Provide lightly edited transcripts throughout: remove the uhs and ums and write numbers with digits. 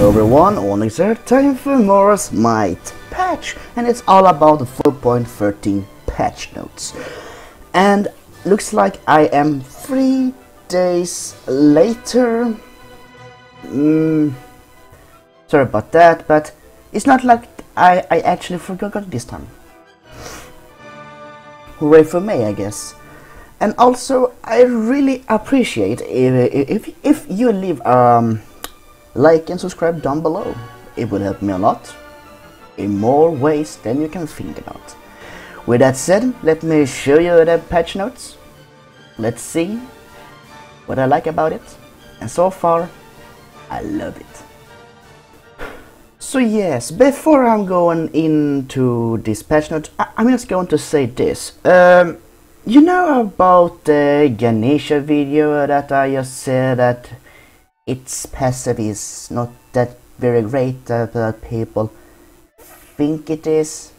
Hello everyone, Onyx here, time for more Smite Patch, and it's all about the 4.13 patch notes. And looks like I am 3 days later. Sorry about that, but it's not like I actually forgot this time. Hooray for me, I guess. And also, I really appreciate if you leave like and subscribe down below. It would help me a lot in more ways than you can think about. With that said, let me show you the patch notes. Let's see what I like about it. And so far, I love it. So yes, before I'm going into this patch note, I'm just going to say this. You know about the Ganeshas video that I just said that its passive is not that very great that people think it is?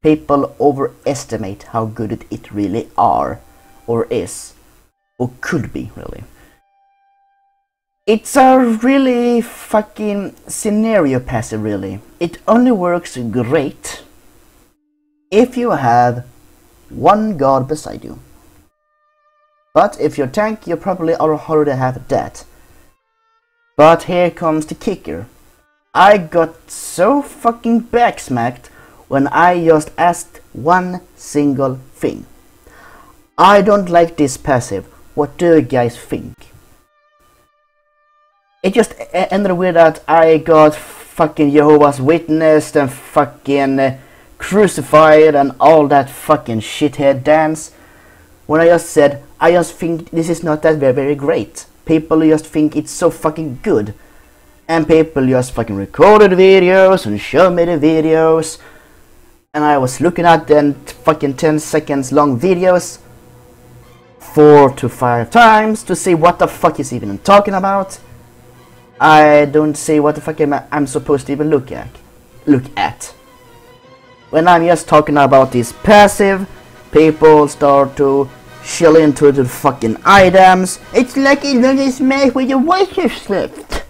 People overestimate how good it really are, or is, or could be really. It's a really fucking scenario passive really. It only works great if you have one god beside you. But if you're tank, you probably already have that. But here comes the kicker. I got so fucking backsmacked when I just asked one single thing. I don't like this passive. What do you guys think? It just ended with that I got fucking Jehovah's Witness and fucking crucified and all that fucking shithead dance. When I just said, I just think this is not that very great. People just think it's so fucking good. And people just fucking recorded videos and showed me the videos. And I was looking at them fucking 10 seconds long videos 4 to 5 times to see what the fuck is even talking about. I don't see what the fuck I'm supposed to even look at. When I'm just talking about this passive, people start to chill into the fucking items. It's like it is made with your voice slipped.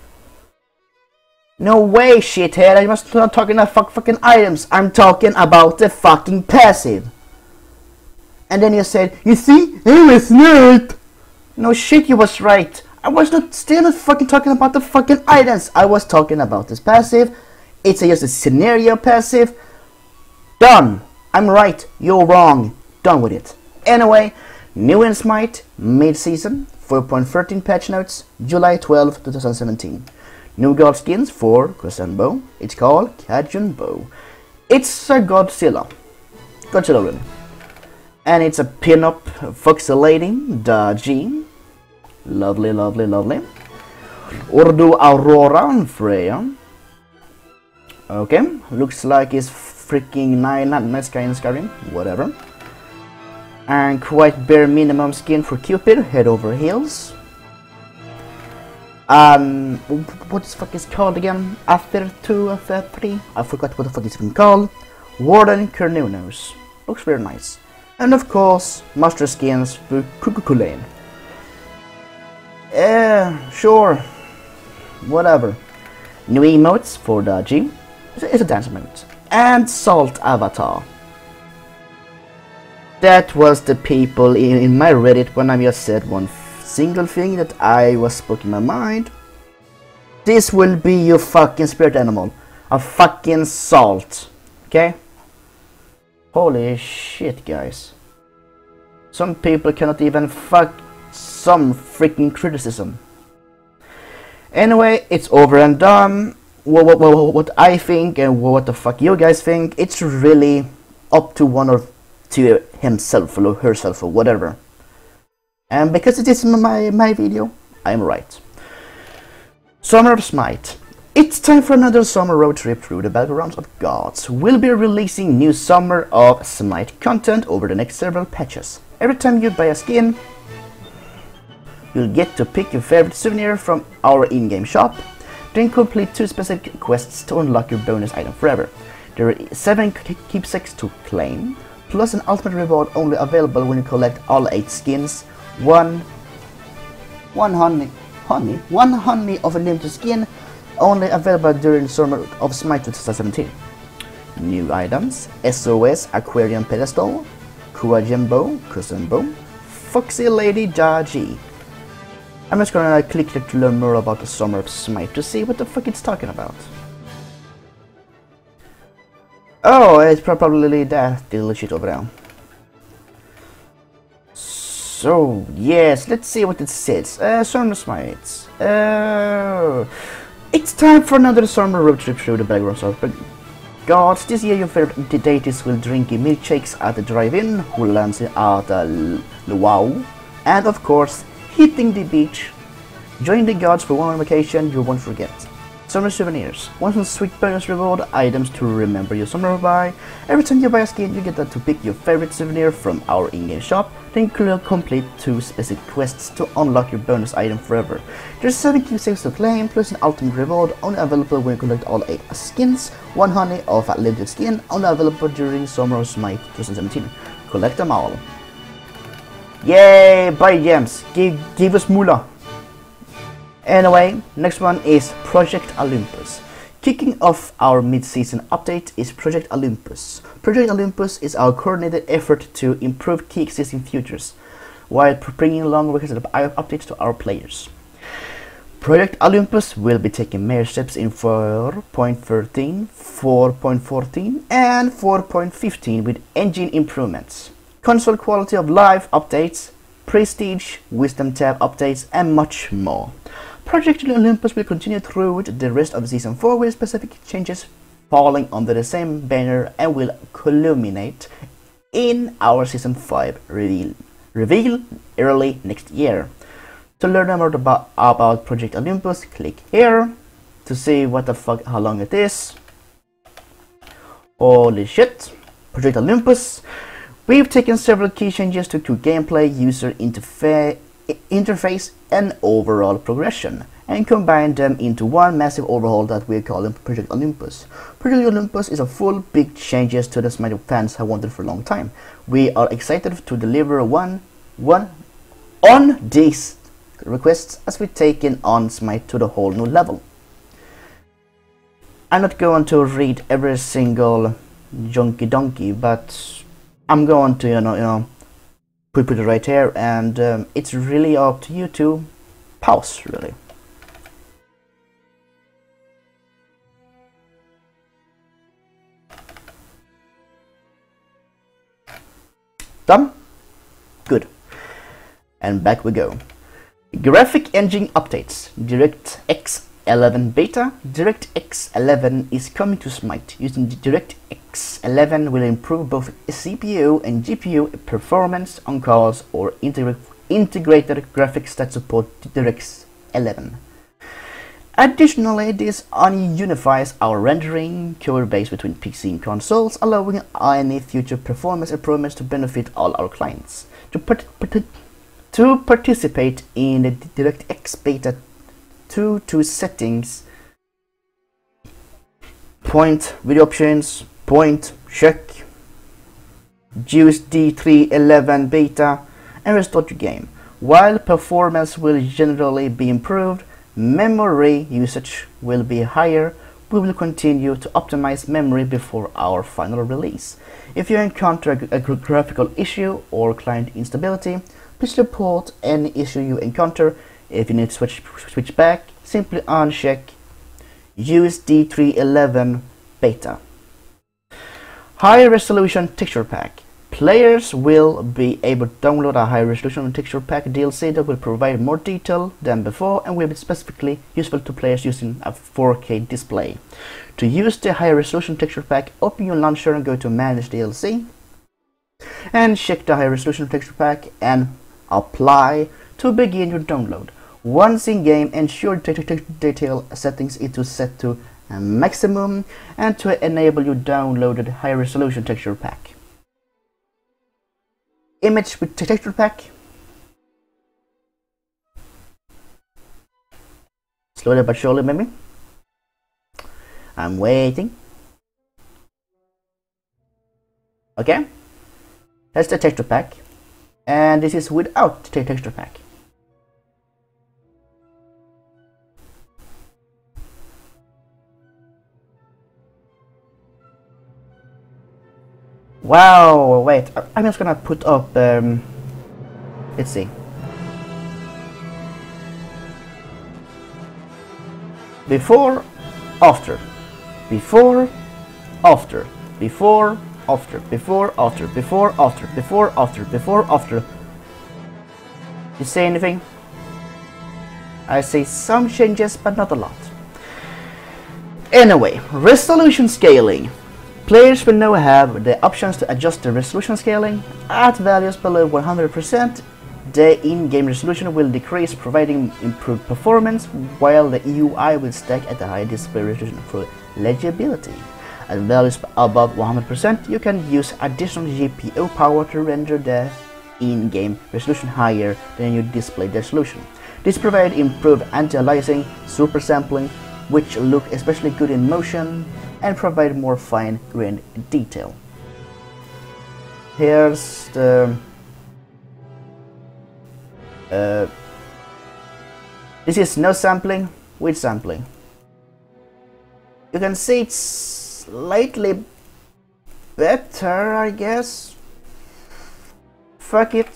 No way, shithead. I'm not talking about fucking items. I'm talking about the fucking passive. And then you said, you see, I was right. No shit, you was right. I was still not fucking talking about the fucking items. I was talking about this passive. It's just a scenario passive. Done. I'm right. You're wrong. Done with it. Anyway, new in Smite, mid-season, 4.13 patch notes, July 12, 2017. New god skins for Crescent Bow. It's called Cajun Bow. It's a Godzilla really. And it's a pin-up voxelating Daji. Lovely, lovely, lovely. Urdu Aurora and Freya. Okay, looks like it's freaking nice guy in Skyrim, whatever. And quite bare minimum skin for Cupid, head over heels. What the fuck is called again? After 2, after 3? I forgot what the fuck it's even called. Warden Kernunos. Looks very nice. And of course, master skins for Kukulane. Sure. Whatever. New emotes for Daji. It's a dance emote. And Salt Avatar. That was the people in my Reddit when I just said one single thing that I was spoken in my mind. This will be your fucking spirit animal. A fucking salt. Okay? Holy shit, guys. Some people cannot even fuck some freaking criticism. Anyway, it's over and done. What I think and what the fuck you guys think, it's really up to one or to himself or herself or whatever. And because it is my video, I'm right. Summer of Smite. It's time for another summer road trip through the battlegrounds of gods. We'll be releasing new Summer of Smite content over the next several patches. Every time you buy a skin, you'll get to pick your favorite souvenir from our in-game shop. Then complete 2 specific quests to unlock your bonus item forever. There are 7 keepsakes to claim, plus an ultimate reward only available when you collect all 8 skins, 1 honey, honey. One honey of a limited skin, only available during the summer of Smite 2017. New items: SOS Aquarium Pedestal, Kuagen Bow, Custom Bow, Foxy Lady Daji. I'm just gonna click here to learn more about the summer of Smite to see what the fuck it's talking about. Oh, it's probably that little shit over there. So, yes, let's see what it says. Summer Smites. It's time for another summer road trip through the backgrounds of gods. This year your favorite deities will drink milkshakes at the drive-in, who lands at the luau, and of course, hitting the beach. Join the gods for one vacation you won't forget. Summer souvenirs. Want some sweet bonus reward items to remember your summer by? Every time you buy a skin, you get to pick your favorite souvenir from our in-game shop, then complete 2 specific quests to unlock your bonus item forever. There's 7 key saves to claim, plus an ultimate reward only available when you collect all 8 skins, 1 honey of a limited skin only available during Summer of Smite 2017. Collect them all. Yay! Buy gems! Give us moolah! Anyway, next one is Project Olympus. Kicking off our mid-season update is Project Olympus. Project Olympus is our coordinated effort to improve key existing features, while bringing along requested updates to our players. Project Olympus will be taking major steps in 4.13, 4.14 and 4.15 with engine improvements, console quality of life updates, prestige, wisdom tab updates and much more. Project Olympus will continue through the rest of Season 4 with specific changes falling under the same banner and will culminate in our Season 5 reveal early next year. To learn more about Project Olympus, click here to see what the fuck, how long it is. Holy shit! Project Olympus. We've taken several key changes to gameplay, user interface and overall progression, and combined them into one massive overhaul that we're calling Project Olympus. Project Olympus is a full big changes to the Smite fans have wanted for a long time. We are excited to deliver one on these requests as we take in on Smite to the whole new level. I'm not going to read every single junky donkey, but I'm going to put it right here, and it's really up to you to pause, really. Done? Good. And back we go. Graphic engine updates. DirectX 11 beta. DirectX 11 is coming to Smite. Using DirectX 11 will improve both CPU and GPU performance on cards or integrated graphics that support DirectX 11. Additionally, this unifies our rendering code base between PC and consoles, allowing any future performance improvements to benefit all our clients. To participate in the DirectX beta 2 settings, point video options, point check, use D311 beta and restart your game. While performance will generally be improved, memory usage will be higher. We will continue to optimize memory before our final release. If you encounter a graphical issue or client instability, please report any issue you encounter. If you need to switch back, simply uncheck use D311 beta. High resolution texture pack. Players will be able to download a high resolution texture pack DLC that will provide more detail than before and will be specifically useful to players using a 4K display. To use the high resolution texture pack, open your launcher and go to Manage DLC and check the high resolution texture pack and apply to begin your download. Once in game, ensure texture detail settings is set to maximum and to enable your downloaded high resolution texture pack. Image with texture pack. Slowly but surely, maybe. I'm waiting. Okay, that's the texture pack, and this is without the texture pack. Wow, wait, I'm just gonna put up, let's see. Before, after, before, after, before, after, before, after, before, after, before, after, before, after. You say anything? I say some changes, but not a lot. Anyway, resolution scaling. Players will now have the options to adjust the resolution scaling. At values below 100%, the in-game resolution will decrease, providing improved performance, while the UI will stack at the high display resolution for legibility. At values above 100%, you can use additional GPU power to render the in-game resolution higher than your display resolution. This provides improved anti-aliasing, super sampling, which look especially good in motion and provide more fine-grained detail. Here's the this is no sampling with sampling. You can see it's slightly better, I guess. Fuck it.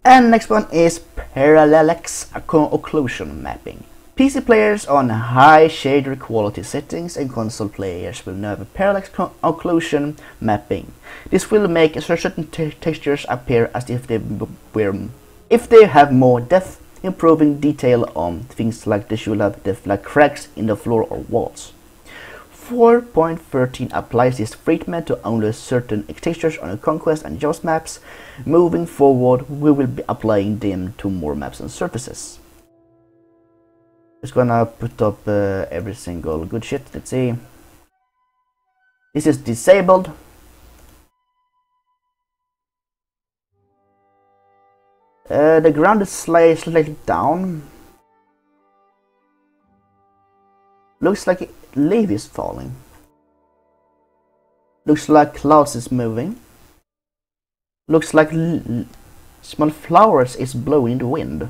And next one is parallax occlusion mapping. PC players on high shader quality settings and console players will now have a parallax occlusion mapping. This will make certain textures appear as if they have more depth, improving detail on things like the shoe lab, like cracks in the floor or walls. 4.13 applies this treatment to only certain textures on the Conquest and Jaws maps. Moving forward, we will be applying them to more maps and surfaces. Just gonna put up every single good shit. Let's see. This is disabled. The ground is slightly down. Looks like leaf is falling. Looks like clouds is moving. Looks like small flowers is blowing in the wind.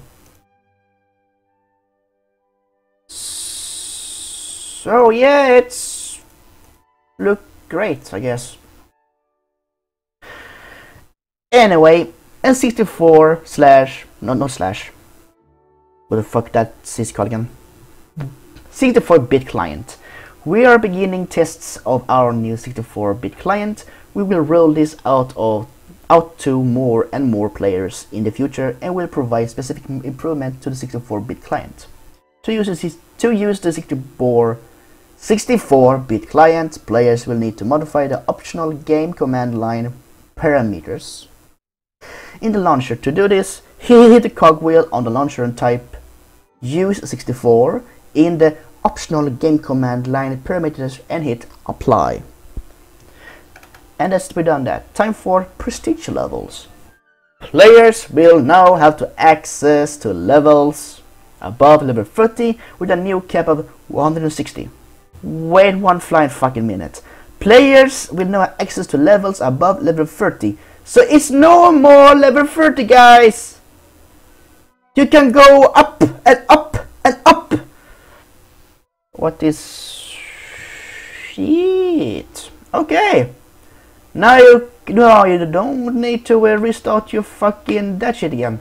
So yeah, it's look great, I guess. Anyway, N64 slash not slash. What the fuck that is called again? 64-bit client. We are beginning tests of our new 64-bit client. We will roll this out to more and more players in the future, and will provide specific improvement to the 64-bit client. To use the 64-bit client, players will need to modify the optional game command line parameters in the launcher. To do this, hit the cogwheel on the launcher and type use 64 in the optional game command line parameters and hit apply. And that's we done that. Time for prestige levels. Players will now have to access to levels above level 30 with a new cap of 160. Wait one flying fucking minute. Players will now have access to levels above level 30. So it's no more level 30, guys. You can go up and up and up. What is shit? Okay. Now you don't need to restart your fucking that shit again.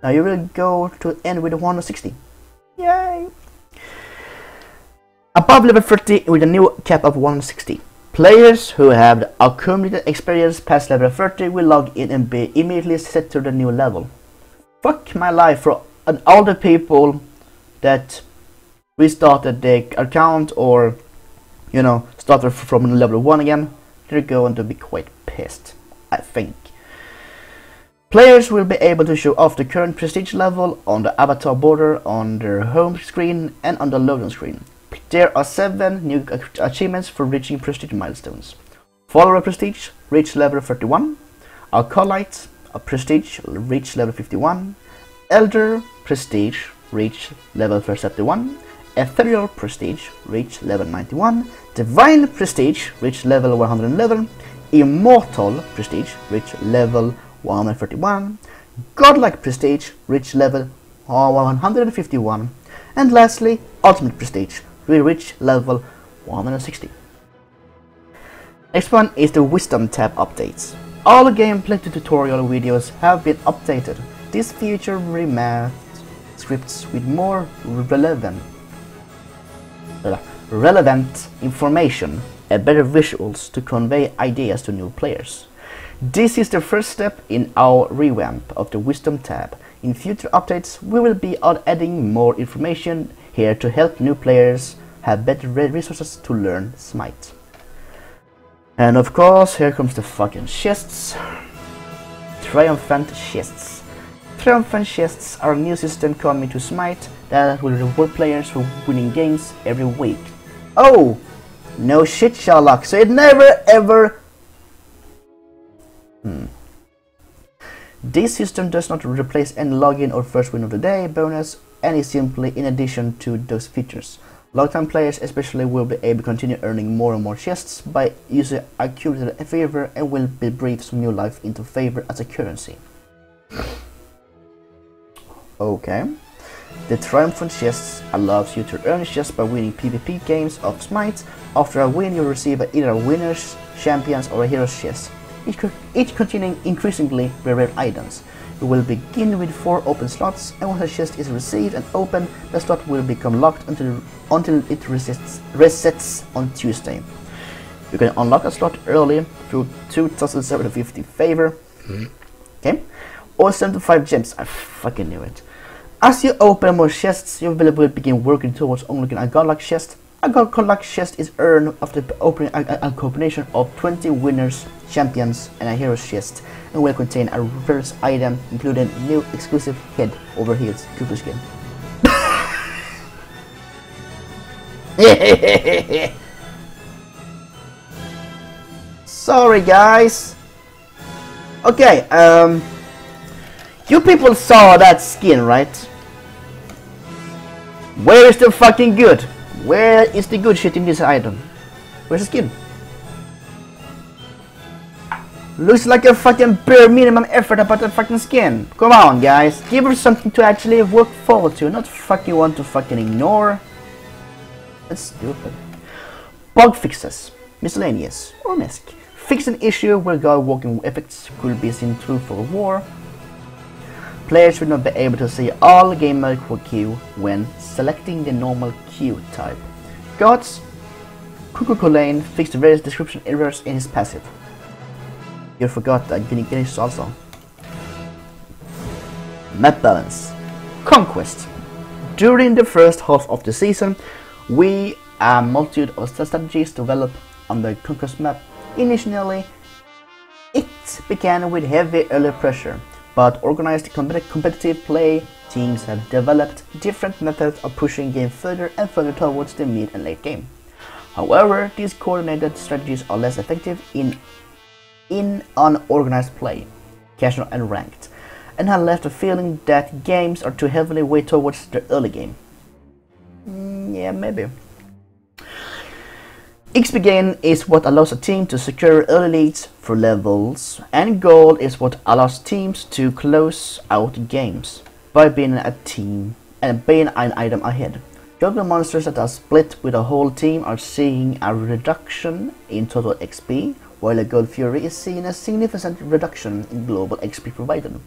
Now you will go to end with 160. Yay! Above level 30 with a new cap of 160. Players who have accumulated experience past level 30 will log in and be immediately set to the new level. Fuck my life for all the people that restarted their account or, you know, started from level 1 again. They're going to be quite pissed, I think. Players will be able to show off the current prestige level on the avatar border, on their home screen and on the loading screen. There are 7 new achievements for reaching prestige milestones. Follower prestige, reach level 31. Acolyte, a prestige, reach level 51. Elder prestige, reach level 31. Ethereal prestige, reach level 91. Divine prestige, reach level 111. Immortal prestige, reach level 131. Godlike prestige, reach level 151. And lastly, ultimate prestige, we reach level 160. Next one is the Wisdom tab updates. All gameplay tutorial videos have been updated. This feature remapped scripts with more relevant information and better visuals to convey ideas to new players. This is the first step in our revamp of the Wisdom tab. In future updates, we will be adding more information here to help new players have better resources to learn Smite. And of course, here comes the fucking chests. Triumphant chests. Triumphant chests are a new system coming to Smite that will reward players for winning games every week. Oh! No shit, Sherlock, so it never ever... This system does not replace any login or first win of the day bonus and is simply in addition to those features. Long-time players especially will be able to continue earning more and more chests by using accumulated favor and will be breathed some new life into favor as a currency. Okay. The Triumphant chests allows you to earn chests by winning PvP games of Smite. After a win, you receive either a winner's, champions, or a hero's chest, each containing increasingly rare items. You will begin with 4 open slots, and once a chest is received and opened, the slot will become locked until it resets on Tuesday. You can unlock a slot early through 2,750 favor, okay, or 75 gems. I fucking knew it. As you open more chests, you will begin working towards unlocking a GoodLuck chest. A GoodLuck chest is earned after opening a combination of 20 winners, champions, and a hero's chest, and will contain a reverse item, including new exclusive head over heels Cooper skin. Sorry, guys. Okay, you people saw that skin, right? Where is the fucking good? Where is the good shit in this item? Where's the skin? Looks like a fucking bare minimum effort about the fucking skin. Come on, guys. Give her something to actually work forward to, not fucking want to fucking ignore. That's stupid. Bug fixes. Miscellaneous. Or misc. Fix an issue where guard walking effects could be seen through for war. Players should not be able to see all gamer queue when selecting the normal queue type. Gods Cuckoo Lane fixed various description errors in his passive. You forgot that Ganeshas also. Map balance. Conquest. During the first half of the season, we a multitude of strategies developed on the Conquest map. Initially, it began with heavy early pressure, but organized competitive play teams have developed different methods of pushing game further and further towards the mid and late game. However, these coordinated strategies are less effective in unorganized play, casual and ranked, and have left a feeling that games are too heavily weighted towards the early game. Yeah, maybe. XP gain is what allows a team to secure early leads for levels, and gold is what allows teams to close out games by being a team and being an item ahead. Jungle monsters that are split with a whole team are seeing a reduction in total XP, while a Gold Fury is seeing a significant reduction in global XP provided.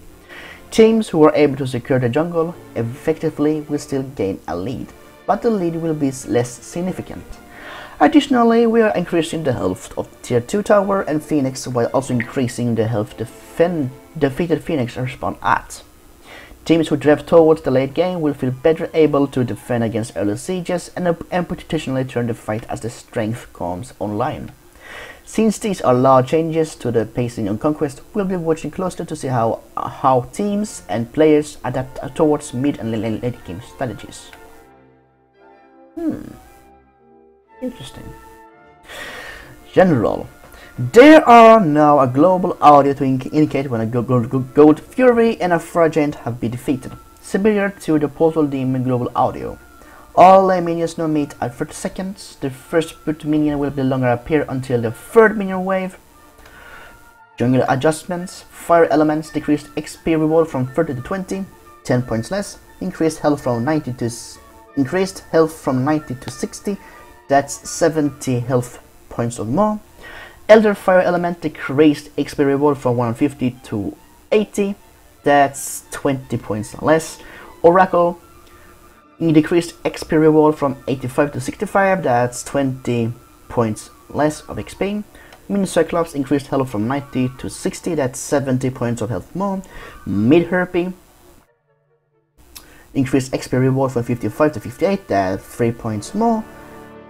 Teams who are able to secure the jungle effectively will still gain a lead, but the lead will be less significant. Additionally, we are increasing the health of Tier 2 Tower and Phoenix while also increasing the health defeated Phoenix respawn at. Teams who drive towards the late game will feel better able to defend against early sieges and potentially turn the fight as the strength comes online. Since these are large changes to the pacing on Conquest, we'll be watching closely to see how teams and players adapt towards mid and late game strategies. Interesting. General. There are now a global audio to indicate when a Gold Fury and a Fragent have been defeated, similar to the Portal Demon global audio. All minions now meet at 30 seconds. The first put minion will no longer appear until the third minion wave. Jungle adjustments. Fire elements decreased XP reward from 30 to 20, 10 points less. Increased health from 90 to 60. That's 70 health points or more. Elder Fire Element decreased XP reward from 150 to 80, that's 20 points less. Oracle decreased XP reward from 85 to 65, that's 20 points less of XP. Mini Cyclops increased health from 90 to 60, that's 70 points of health more. Mid Herpy increased XP reward from 55 to 58, that's 3 points more.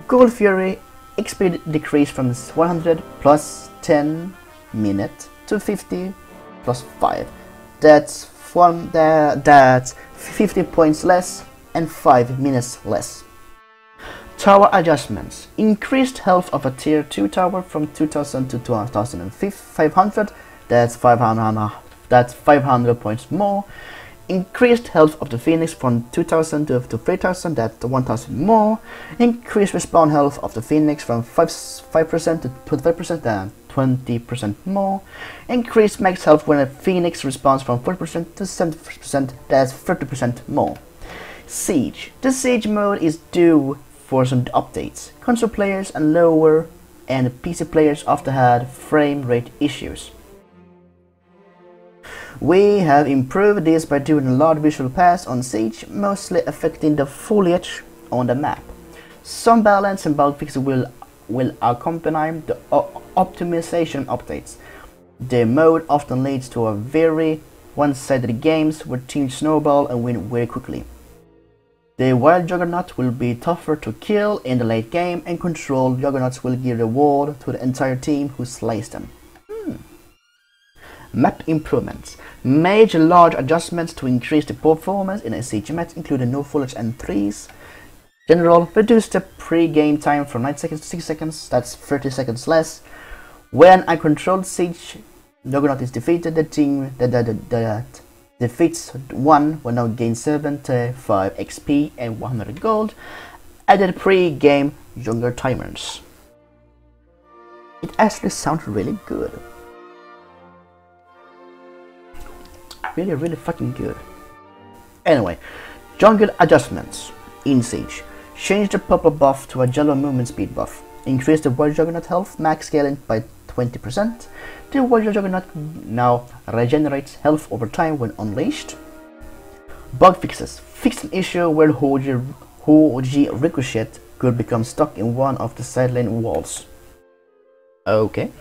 Gold Fury XP decreased from 100 plus 10 minutes to 50 plus 5, that's 50 points less and 5 minutes less. Tower adjustments. Increased health of a tier 2 tower from 2000 to 2500, that's 500 points more. Increased health of the Phoenix from 2000 to 3000, that's 1000 more. Increased respawn health of the Phoenix from 5% to 25%, that's 20% more. Increased max health when a Phoenix respawns from 40% to 70%, that's 30% more. Siege. The Siege mode is due for some updates. Console players and lower and PC players often had frame rate issues. We have improved this by doing a large visual pass on Siege, mostly affecting the foliage on the map. Some balance and bug fixes will accompany the optimization updates. The mode often leads to a very one-sided games where teams snowball and win very quickly. The wild Juggernaut will be tougher to kill in the late game, and controlled Juggernauts will give reward to the entire team who slays them. Map improvements. Major large adjustments to increase the performance in a Siege map, including no foliage and trees. General, reduce the pre-game time from 9 seconds to 6 seconds, that's 30 seconds less. When a controlled Siege Juggernaut is defeated, the team that defeats one will now gain 75 XP and 100 gold. Added pre-game younger timers. It actually sounds really good. Really fucking good. Anyway, jungle adjustments in Siege. Change the purple buff to a yellow movement speed buff. Increase the wild Juggernaut health max scaling by 20%. The wild Juggernaut now regenerates health over time when unleashed. Bug fixes. Fix an issue where Hoji Ricochet could become stuck in one of the side lane walls. Okay.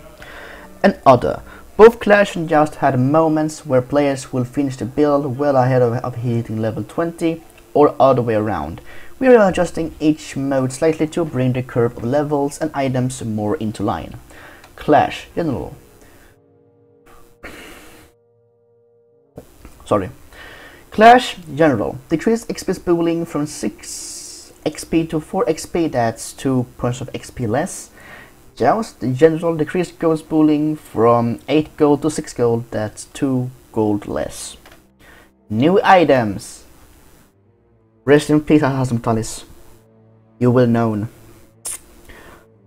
And other. Both Clash and Joust had moments where players will finish the build well ahead of hitting level 20 or other way around. We are adjusting each mode slightly to bring the curve of levels and items more into line. Clash General. Clash General. Decrease XP spooling from 6 XP to 4 XP, that's 2 points of XP less. Joust General decreased gold spooling from 8 gold to 6 gold, that's 2 gold less. New items. Rest in peace, Hasmatalis. You will know.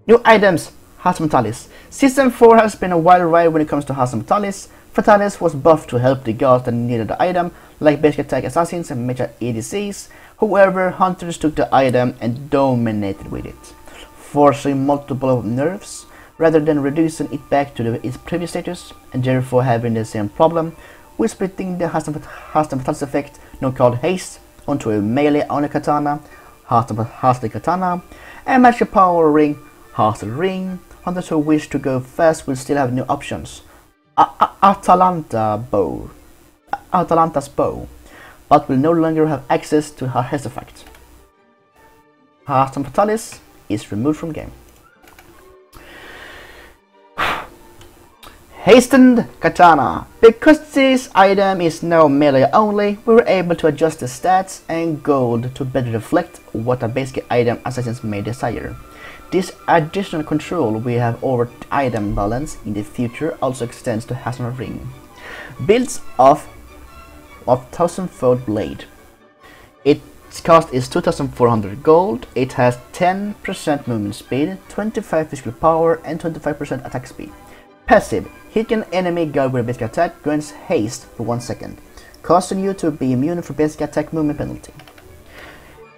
New items, Hasmatalis. Season 4 has been a wild ride when it comes to Hasmatalis. Fatalis was buffed to help the gods that needed the item, like basic attack assassins and major ADCs. However, hunters took the item and dominated with it, forcing multiple nerfs rather than reducing it back to its previous status, and therefore having the same problem with splitting the Hasmatalis effect, now called Haste, onto a melee only katana, Hasli Katana, and match the power ring, Hasli Ring. Hunters who wish to go fast will still have new options. Atalanta's bow, but will no longer have access to her Haste effect. Hasmatalis is removed from game. Hastened Katana. Because this item is now melee only, we were able to adjust the stats and gold to better reflect what a basic item assassins may desire. This additional control we have over item balance in the future also extends to Hasli Ring. Builds of 1000-fold blade. Its cost is 2400 gold. It has 10% movement speed, 25 physical power, and 25% attack speed. Passive. Hit an enemy guard with a basic attack grants haste for 1 second, causing you to be immune for basic attack movement penalty.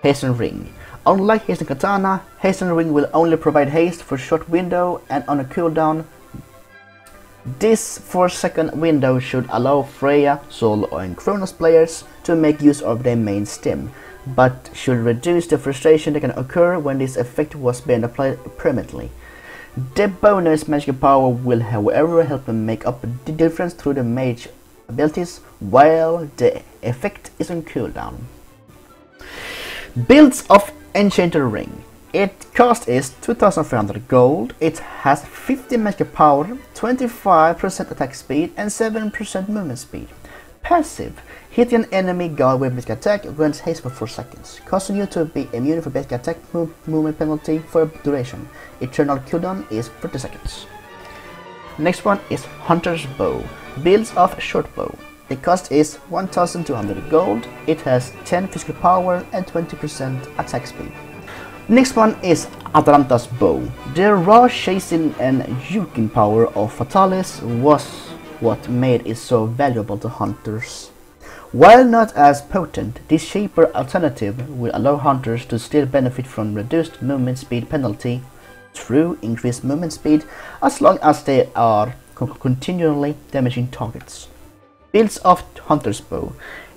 Hasten Ring. Unlike Hasten Katana, Hasten Ring will only provide haste for a short window and on a cooldown This 4-second window should allow Freya, Sol and Kronos players to make use of their main stim, but should reduce the frustration that can occur when this effect was being applied permanently. The bonus magical power will however help them make up the difference through the mage abilities while the effect is on cooldown. Builds of Enchanted Ring. Its cost is 2300 gold, it has 50 magical power, 25% attack speed and 7% movement speed. Passive. Hit an enemy god with basic attack grants haste for 4 seconds, causing you to be immune for basic attack movement penalty for a duration. Eternal cooldown is 30 seconds. Next one is Hunter's Bow. Builds of Short Bow. The cost is 1200 gold, it has 10 physical power and 20% attack speed. Next one is Atalanta's Bow. The raw chasing and juking power of Fatalis was what made it so valuable to hunters. While not as potent, this cheaper alternative will allow hunters to still benefit from reduced movement speed penalty through increased movement speed as long as they are continually damaging targets. Builds of Hunter's Bow.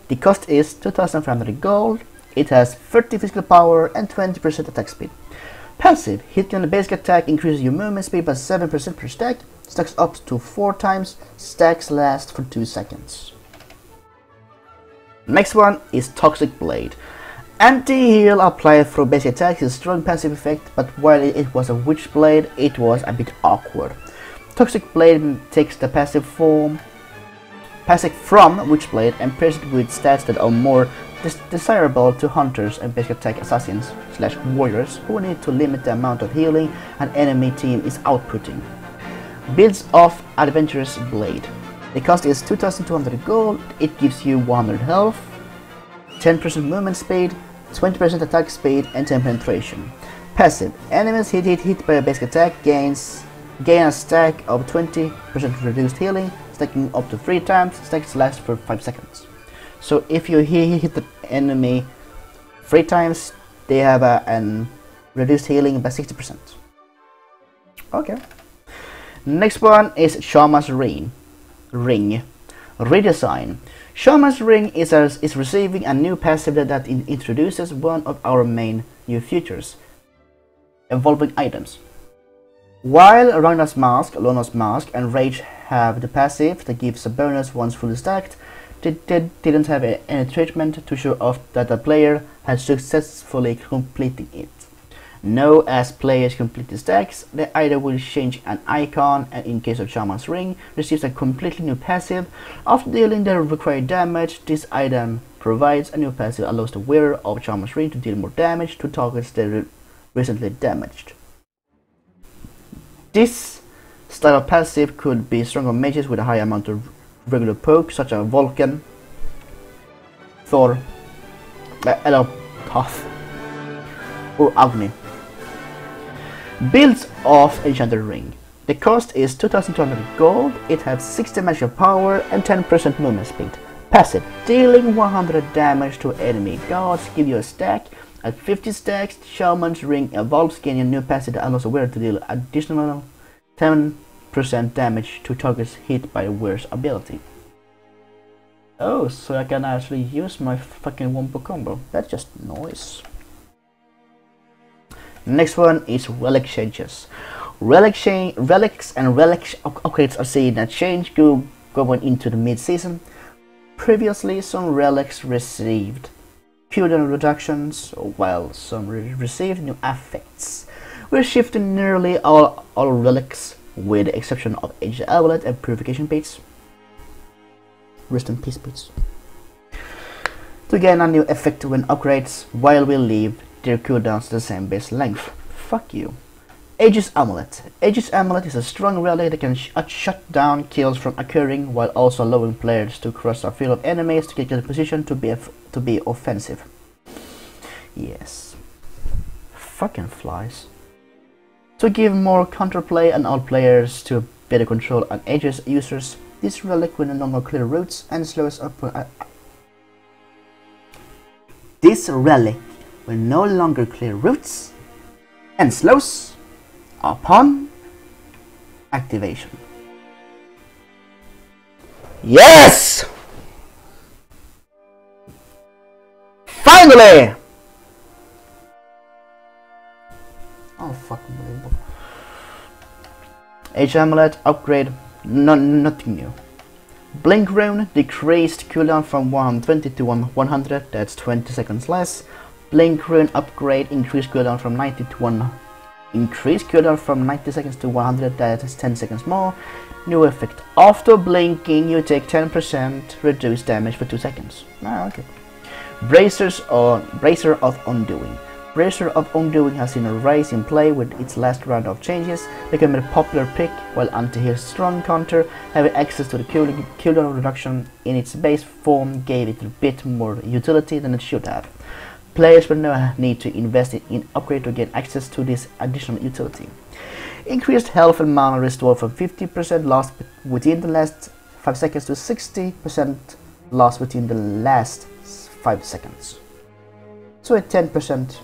The cost is 2500 gold, it has 30 physical power and 20% attack speed. Passive. Hitting on a basic attack increases your movement speed by 7% per stack, stacks up to 4 times, stacks last for 2 seconds. Next one is Toxic Blade. Anti-heal applied through basic attack is a strong passive effect, but while it was a witch blade, it was a bit awkward. Toxic Blade takes the passive from Witch Blade and pairs it with stats that are more desirable to hunters and basic attack assassins / warriors who need to limit the amount of healing an enemy team is outputting. Builds of Adventurous Blade. The cost is 2200 gold, it gives you 100 health, 10% movement speed, 20% attack speed and 10 penetration. Passive. Enemies hit by a basic attack gain a stack of 20% reduced healing, stacking up to 3 times, stacks last for 5 seconds. So if you hit the enemy 3 times, they have an reduced healing by 60%. Okay. Next one is Shaman's Ring. Redesign. Shaman's Ring is receiving a new passive that introduces one of our main new features, evolving items. While Ragnar's Mask, Lona's Mask and Rage have the passive that gives a bonus once fully stacked, they didn't have any treatment to show off that the player has successfully completing it. Now as players complete the stacks, the item will change an icon and in case of Shaman's Ring, receives a completely new passive. After dealing the required damage, this item provides a new passive that allows the wearer of Shaman's Ring to deal more damage to targets they recently damaged. This style of passive could be strong on mages with a high amount of regular poke, such as Vulcan, Thor, Elototh, or Agni. Builds of Enchanted Ring. The cost is 2200 gold, it has 60 magical power and 10% movement speed. Passive. Dealing 100 damage to enemy gods give you a stack. At 50 stacks, Shaman's Ring evolves, gaining a new passive that allows the wearer to deal additional 10% damage to targets hit by the wearer's ability. Oh, so I can actually use my fucking wombo combo. That's just noise. Next one is relic changes. Relics and relic upgrades are seen that change going into the mid-season. Previously, some relics received cooldown reductions, while some received new effects. We're shifting nearly all relics, with the exception of Age Amulet and Purification Beads. Rest in peace, Beads. To gain a new effect when upgrades, while we leave their cooldowns the same base length. Fuck you. Aegis Amulet. Aegis Amulet is a strong relic that can shut down kills from occurring, while also allowing players to cross a field of enemies to get in a position to be offensive. Yes. Fucking flies. To give more counterplay and all players to better control an Aegis users, this relic will no longer clear routes and slows up. This relic will no longer clear routes and slows upon activation. Yes! Finally! Oh, fucking unbelievable. Age Amulet upgrade, nothing new. Blink Rune decreased cooldown from 120 to 100, that's 20 seconds less. Blink Rune upgrade increased cooldown from 90 to 1. Increased cooldown from 90 seconds to 100, that is 10 seconds more. New effect. After blinking, you take 10% reduced damage for 2 seconds. Ah, okay. Bracer of Undoing. Bracer of Undoing has seen a rise in play with its last round of changes, becoming a popular pick, while Anti-Heal's strong counter, having access to the cooldown reduction in its base form, gave it a bit more utility than it should have. Players will now need to invest in upgrade to gain access to this additional utility. Increased health and mana restore from 50% lost within the last 5 seconds to 60% lost within the last 5 seconds. So at 10%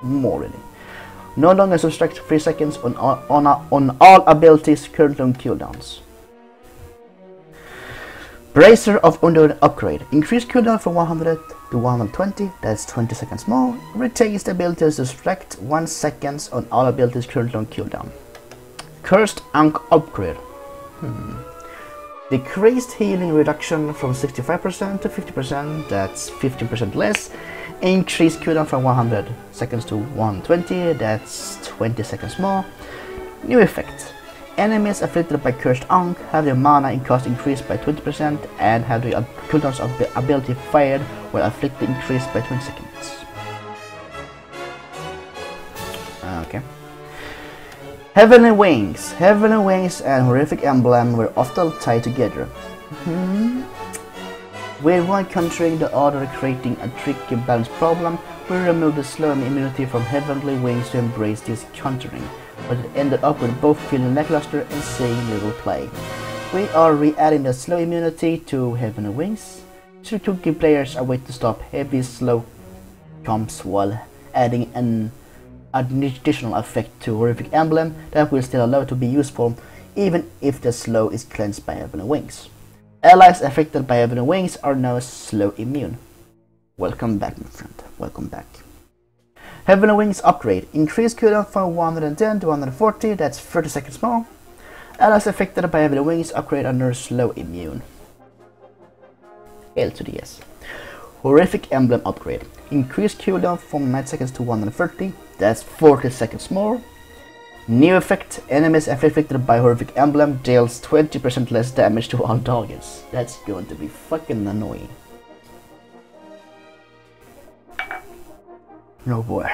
more really. No longer subtract 3 seconds on all abilities currently on cooldowns. Bracer of Undoing upgrade. Increase cooldown from 100 to 120, that's 20 seconds more. Retains the ability to subtract 1 second on all abilities currently on cooldown. Cursed Ankh upgrade. Decreased healing reduction from 65% to 50%, that's 15% less. Increased cooldown from 100 seconds to 120, that's 20 seconds more. New effect. Enemies afflicted by Cursed Ankh have their mana and cost increased by 20% and have the cooldowns of the ability fired while afflicted increased by 20 seconds. Okay. Heavenly Wings. Heavenly Wings and Horrific Emblem were often tied together. With one countering the other, creating a tricky balance problem, we removed the slow immunity from Heavenly Wings to embrace this countering, but it ended up with both feeling lackluster and seeing little play. We are re-adding the slow immunity to Heavenly Wings, to give players a way to stop heavy slow comps while adding an additional effect to Horrific Emblem that will still allow it to be useful even if the slow is cleansed by Heavenly Wings. Allies affected by Heavenly Wings are now slow immune. Welcome back, my friend. Welcome back. Heavenly Wings upgrade. Increase cooldown from 110 to 140, that's 30 seconds more. Allies affected by Heavenly Wings upgrade are now slow immune. L to the S. Horrific Emblem upgrade. Increase cooldown from 9 seconds to 130, that's 40 seconds more. New effect. Enemies afflicted by Horrific Emblem deals 20% less damage to all targets. That's going to be fucking annoying. Oh boy.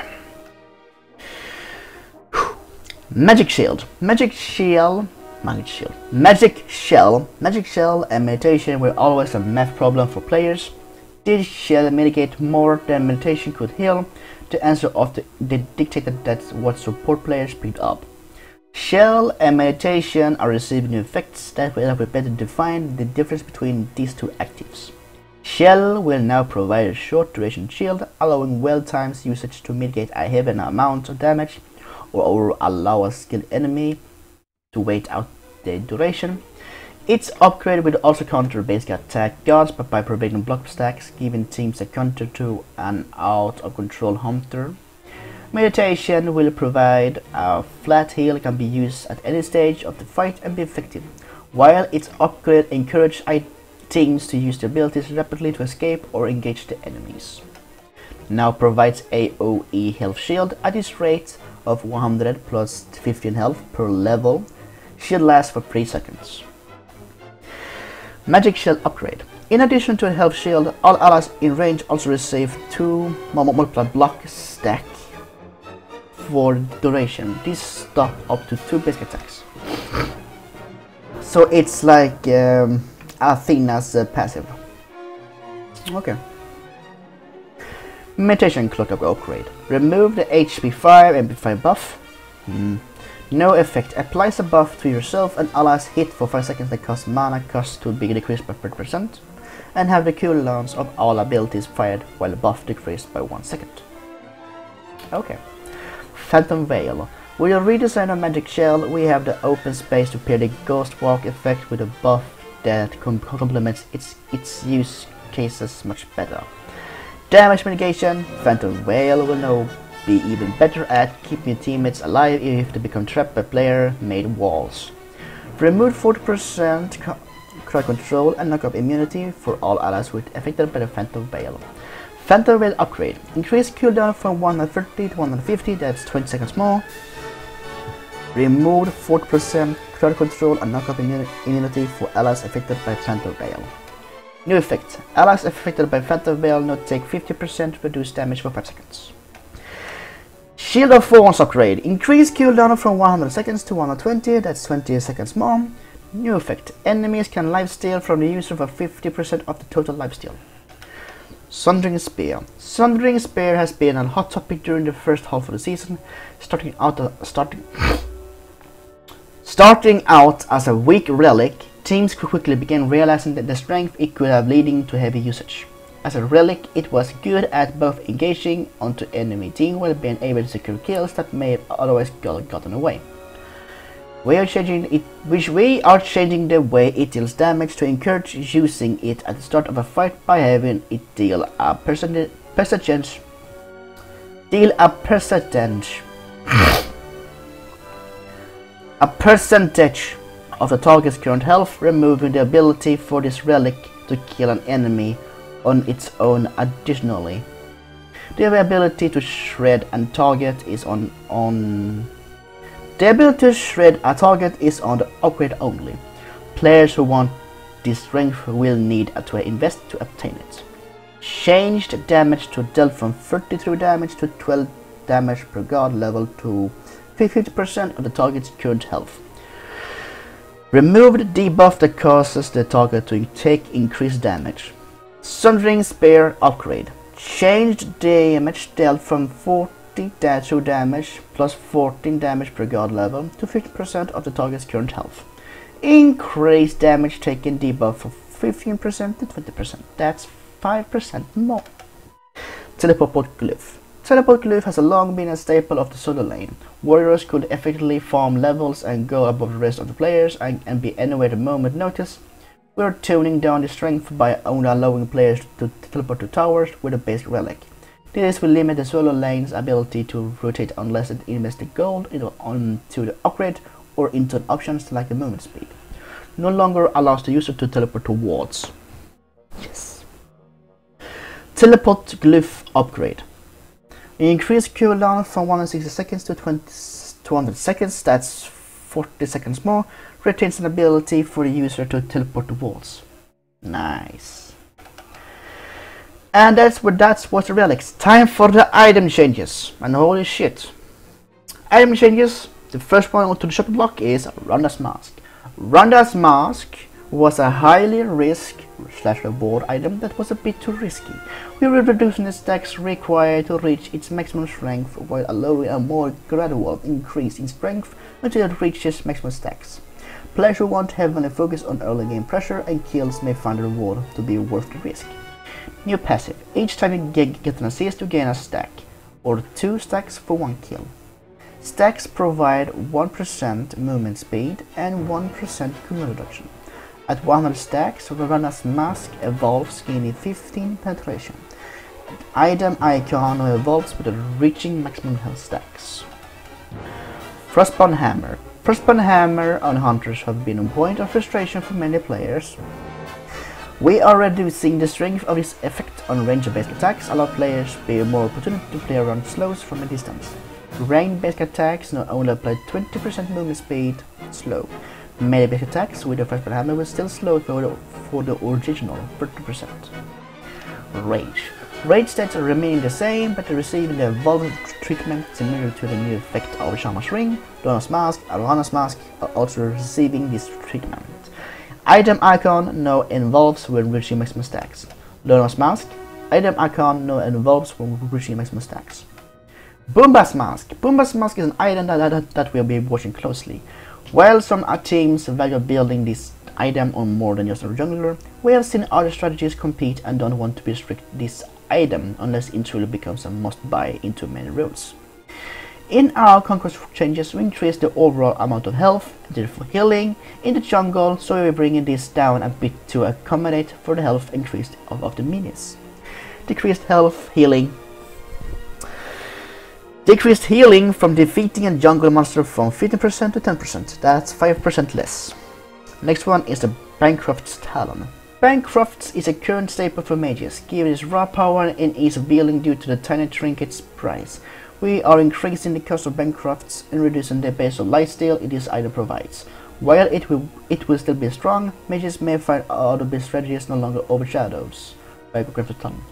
Magic Shield. Magic Shell and Meditation were always a math problem for players. Did Shell mitigate more than Meditation could heal? The answer of the dictated that's what support players picked up. Shell and Meditation are receiving new effects that will better define the difference between these two actives. Shell will now provide a short duration shield, allowing well-timed usage to mitigate a heavy amount of damage or allow a skilled enemy to wait out the duration. Its upgrade will also counter basic attack guards but by providing block stacks, giving teams a counter to an out of control hunter. Meditation will provide a flat heal that can be used at any stage of the fight and be effective, while its upgrade encourages teams to use their abilities rapidly to escape or engage the enemies. Now provides AoE health shield at its rate of 100 plus 15 health per level. Shield lasts for 3 seconds. Magic Shield upgrade. In addition to a health shield, all allies in range also receive 2 multiple block stack for duration. These stop up to 2 basic attacks. So it's like Athena's passive. Okay. Meditation Cloak upgrade. Remove the HP 5 and MP5 buff. No effect. Applies a buff to yourself and allies hit for 5 seconds that cost mana cost to be decreased by 30%, and have the cooldowns of all abilities fired while the buff decreased by 1 second. Okay. Phantom Veil. With a redesign of Magic Shell, we have the open space to pair the Ghost Walk effect with a buff that complements its use cases much better. Damage mitigation. Phantom Veil will now be even better at keeping your teammates alive if they become trapped by player-made walls. Remove 40% crowd control and knockup immunity for all allies who are affected by the Phantom Veil. Phantom Veil upgrade. Increase cooldown from 130 to 150, that's 20 seconds more. Remove 40% crowd control and knockup immunity for allies affected by Phantom Veil. New effect. Allies affected by Phantom Veil now take 50% reduced damage for 5 seconds. Shield of Thorns upgrade. Increase cooldown from 100 seconds to 120, that's 20 seconds more. New effect. Enemies can lifesteal from the user for 50% of the total lifesteal. Sundering Spear. Sundering Spear has been a hot topic during the first half of the season, starting out as a weak relic. Teams quickly began realizing that the strength it could have, leading to heavy usage. As a relic, it was good at both engaging onto enemy team while being able to secure kills that may have otherwise gotten away. We are changing the way it deals damage to encourage using it at the start of a fight by having it deal a percentage of the target's current health, removing the ability for this relic to kill an enemy on its own. Additionally, the ability to shred a target is on the upgrade only. Players who want this strength will need to invest to obtain it. Changed damage to dealt from 33 damage to 12 damage per guard level to 50% of the target's current health. Removed debuff that causes the target to take increased damage. Sundering Spear upgrade. Changed damage dealt from 40 damage plus 14 damage per guard level to 50% of the target's current health. Increased damage taken debuff from 15% to 20%. That's 5% more. Teleport Glyph. Teleport Glyph has long been a staple of the solo lane. Warriors could effectively farm levels and go above the rest of the players and be anywhere the moment notice. We are tuning down the strength by only allowing players to teleport to towers with a basic relic. This will limit the solo lane's ability to rotate unless it invests gold onto the upgrade or into options like the movement speed. No longer allows the user to teleport to wards. Yes. Teleport Glyph upgrade. Increase cooldown from 160 seconds to 200 seconds, that's 40 seconds more. Retains an ability for the user to teleport to walls. Nice. And that's what the relics. Time for the item changes. And holy shit. Item changes. The first one onto the shopping block is Ronda's Mask. Ronda's Mask was a highly risk/reward item that was a bit too risky. We were reducing the stacks required to reach its maximum strength while allowing a more gradual increase in strength until it reaches maximum stacks. Players who want heavily focus on early game pressure and kills may find the reward to be worth the risk. New passive. Each time you get an assist you gain a stack, or 2 stacks for 1 kill. Stacks provide 1% movement speed and 1% cooldown reduction. At 100 stacks, Ronda's Mask evolves, gaining 15 penetration. Item icon evolves with reaching maximum health stacks. Frostbound Hammer. Frostbound Hammer on hunters have been a point of frustration for many players. We are reducing the strength of this effect on range-based attacks, allow players to be more opportunity to play around slows from a distance. Range-based attacks not only apply 20% movement speed slow. Melee-based attacks with the Frostbound Hammer will still slow for the original 30%. Range. Range stats remain the same, but receiving the evolved treatment similar to the new effect of Shaman's Ring. Ronda's Mask and Ronda's Mask are also receiving this treatment. Item icon now evolves when reaching maximum stacks. Ronda's Mask. Item icon now evolves when reaching maximum stacks. Boomba's Mask. Boomba's Mask is an item that we'll be watching closely. While some teams value building this item on more than just a jungler, we have seen other strategies compete and don't want to restrict this item unless it truly becomes a must-buy into many roles. In our conquest changes, we increase the overall amount of health and for healing in the jungle, so we're bringing this down a bit to accommodate for the health increase of the minions. Decreased health, healing. Decreased healing from defeating a jungle monster from 15% to 10%, that's 5% less. Next one is the Bancroft's Talon. Bancroft's is a current staple for mages, giving its raw power and ease of dealing due to the tiny trinket's price. We are increasing the cost of Bancroft's and reducing the base of lifesteal this item provides. While it will still be strong, mages may find other build strategies no longer overshadows Bancroft's Talon.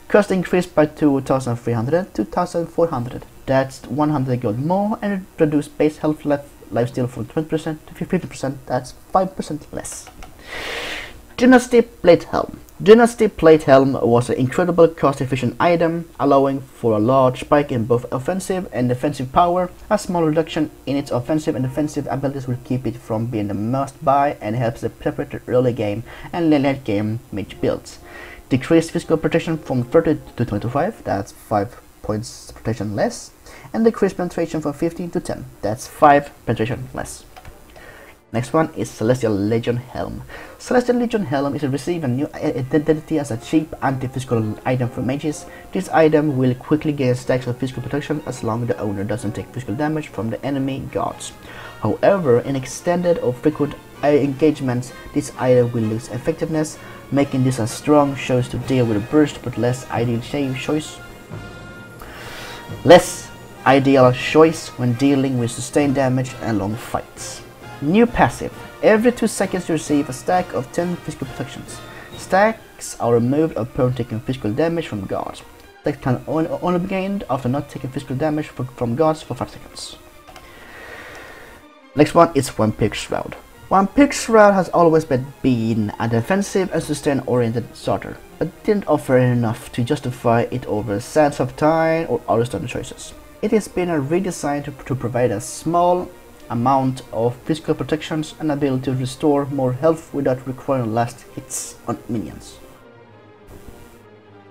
Cost increased by 2,300 to 2,400. That's 100 gold more, and reduce base health lifesteal from 20% to 50%. That's 5% less. Dynasty Plate Helm. Dynasty Plate Helm was an incredible cost-efficient item, allowing for a large spike in both offensive and defensive power. A small reduction in its offensive and defensive abilities will keep it from being the must-buy and helps to prepare the early game and late game mage builds. Decreased physical protection from 30 to 25, that's 5 points protection less, and decreased penetration from 15 to 10, that's 5 penetration less. Next one is Celestial Legion Helm. Celestial Legion Helm is to receive a new identity as a cheap anti-physical item for mages. This item will quickly gain stacks of physical protection as long as the owner doesn't take physical damage from the enemy gods. However, in extended or frequent engagements, this item will lose effectiveness, making this a strong choice to deal with a burst but less ideal choice. Less ideal choice when dealing with sustained damage and long fights. New passive. Every 2 seconds you receive a stack of 10 physical protections. Stacks are removed upon taking physical damage from gods. Stacks can only be gained after not taking physical damage from gods for 5 seconds. Next one is Vampire Shroud. Vampire Shroud has always been a defensive and sustain-oriented starter, but didn't offer enough to justify it over Sands of Time or other starter choices. It has been redesigned to provide a small amount of physical protections and ability to restore more health without requiring last hits on minions.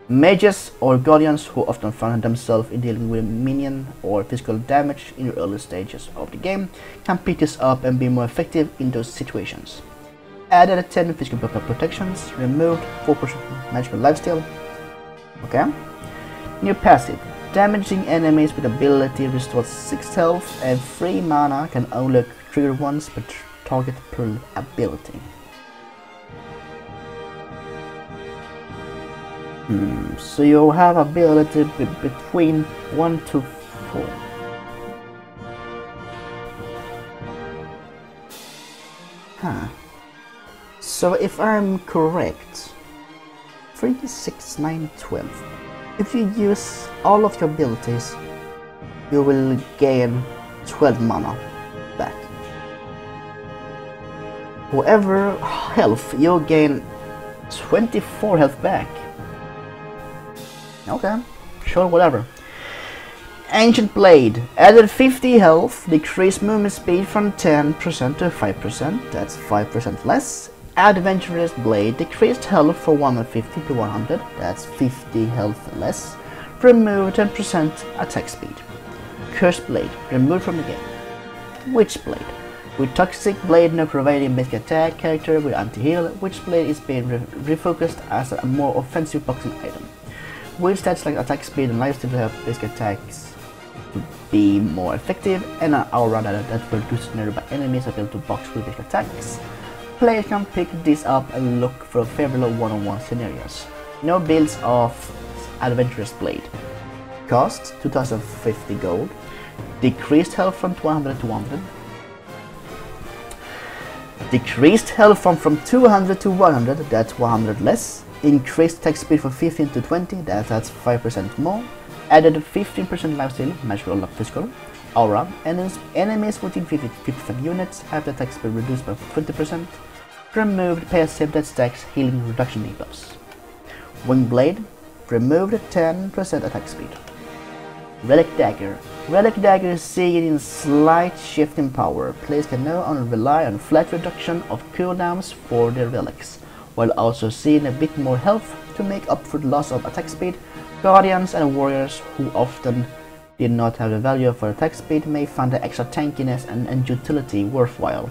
Mages or guardians who often find themselves in dealing with minion or physical damage in the early stages of the game can pick this up and be more effective in those situations. Added 10 physical protections, removed 4% magical lifesteal. Okay. New passive. Damaging enemies with ability restores 6 health and 3 mana, can only trigger once per target per ability. So you have ability between 1 to 4. So if I'm correct, 3, 6, 9, 12. If you use all of your abilities, you will gain 12 mana back. However, health, you'll gain 24 health back. Okay, sure, whatever. Ancient Blade, added 50 health, decreased movement speed from 10% to 5%, that's 5% less. Adventurous Blade, decreased health from 150 to 100, that's 50 health less. Remove 10% attack speed. Cursed Blade, removed from the game. Witch Blade, with Toxic Blade now providing basic attack character with anti-heal, Witch Blade is being refocused as a more offensive boxing item. With stats like attack speed and lifesteal to help basic attacks to be more effective, and an aura that will reduce nearby enemies able to box with basic attacks. Players can pick this up and look for favorable one-on-one scenarios. No builds of Adventurous Blade. Cost 2050 gold. Decreased health from 100 to 100. Decreased health from 200 to 100, that's 100 less. Increased attack speed from 15 to 20, that's 5% more. Added 15% lifesteal, magical or physical. Aura, enemies within 50% units have the attack speed reduced by 20%. Removed passive that stacks healing reduction debuffs. Wing Blade, removed 10% attack speed. Relic Dagger. Relic Dagger is seeing slight shift in power. Players can now only rely on flat reduction of cooldowns for their relics, while also seeing a bit more health to make up for the loss of attack speed. Guardians and warriors who often did not have the value for attack speed may find the extra tankiness and utility worthwhile,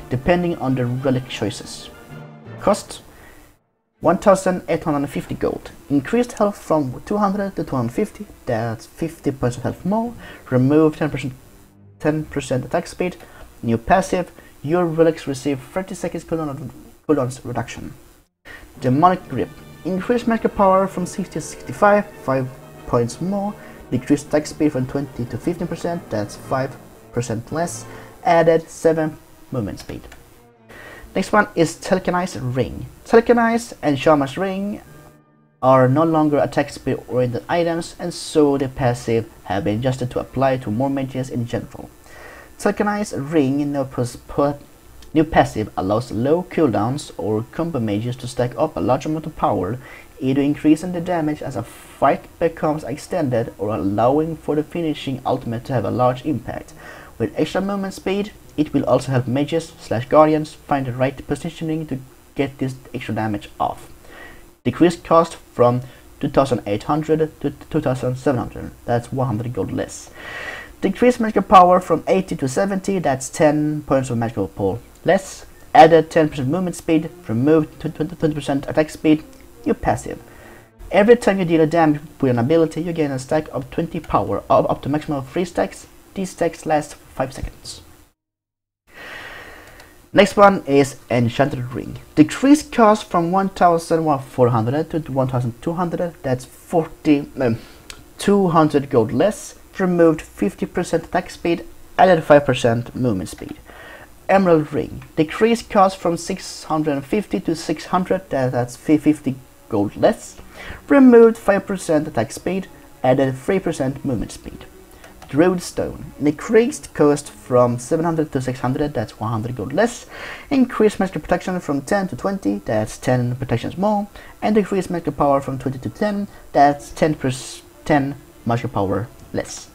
depending on the relic choices. Cost 1850 gold. Increased health from 200 to 250, that's 50 points of health more. Remove 10% attack speed. New passive, your relics receive 30 seconds cooldowns reduction. Demonic Grip. Increased magic power from 60 to 65, 5 points more. Decreased attack speed from 20 to 15%, that's 5% less. Added 7 movement speed. Next one is Telekinesis Ring. Telekinesis and Shaman's Ring are no longer attack speed oriented items, and so the passive have been adjusted to apply to more mages in general. Telekinesis Ring new passive allows low cooldowns or combo mages to stack up a large amount of power, either increasing the damage as a fight becomes extended or allowing for the finishing ultimate to have a large impact. With extra movement speed, it will also help mages / guardians find the right positioning to get this extra damage off. Decreased cost from 2800 to 2700, that's 100 gold less. Decreased magical power from 80 to 70, that's 10 points of magical pull less. Added 10% movement speed, removed 20% attack speed. New passive. Every time you deal a damage with an ability, you gain a stack of 20 power, up to maximum of 3 stacks. These stacks last 5 seconds. Next one is Enchanted Ring. Decreased cost from 1400 to 1200, that's 200 gold less. Removed 50% attack speed, added 5% movement speed. Emerald Ring. Decreased cost from 650 to 600, that's 50 gold less. Removed 5% attack speed, added 3% movement speed. Druid Stone. Decreased cost from 700 to 600, that's 100 gold less. Increased magical protection from 10 to 20, that's 10 protections more. And decreased magical power from 20 to 10, that's 10 magical power less.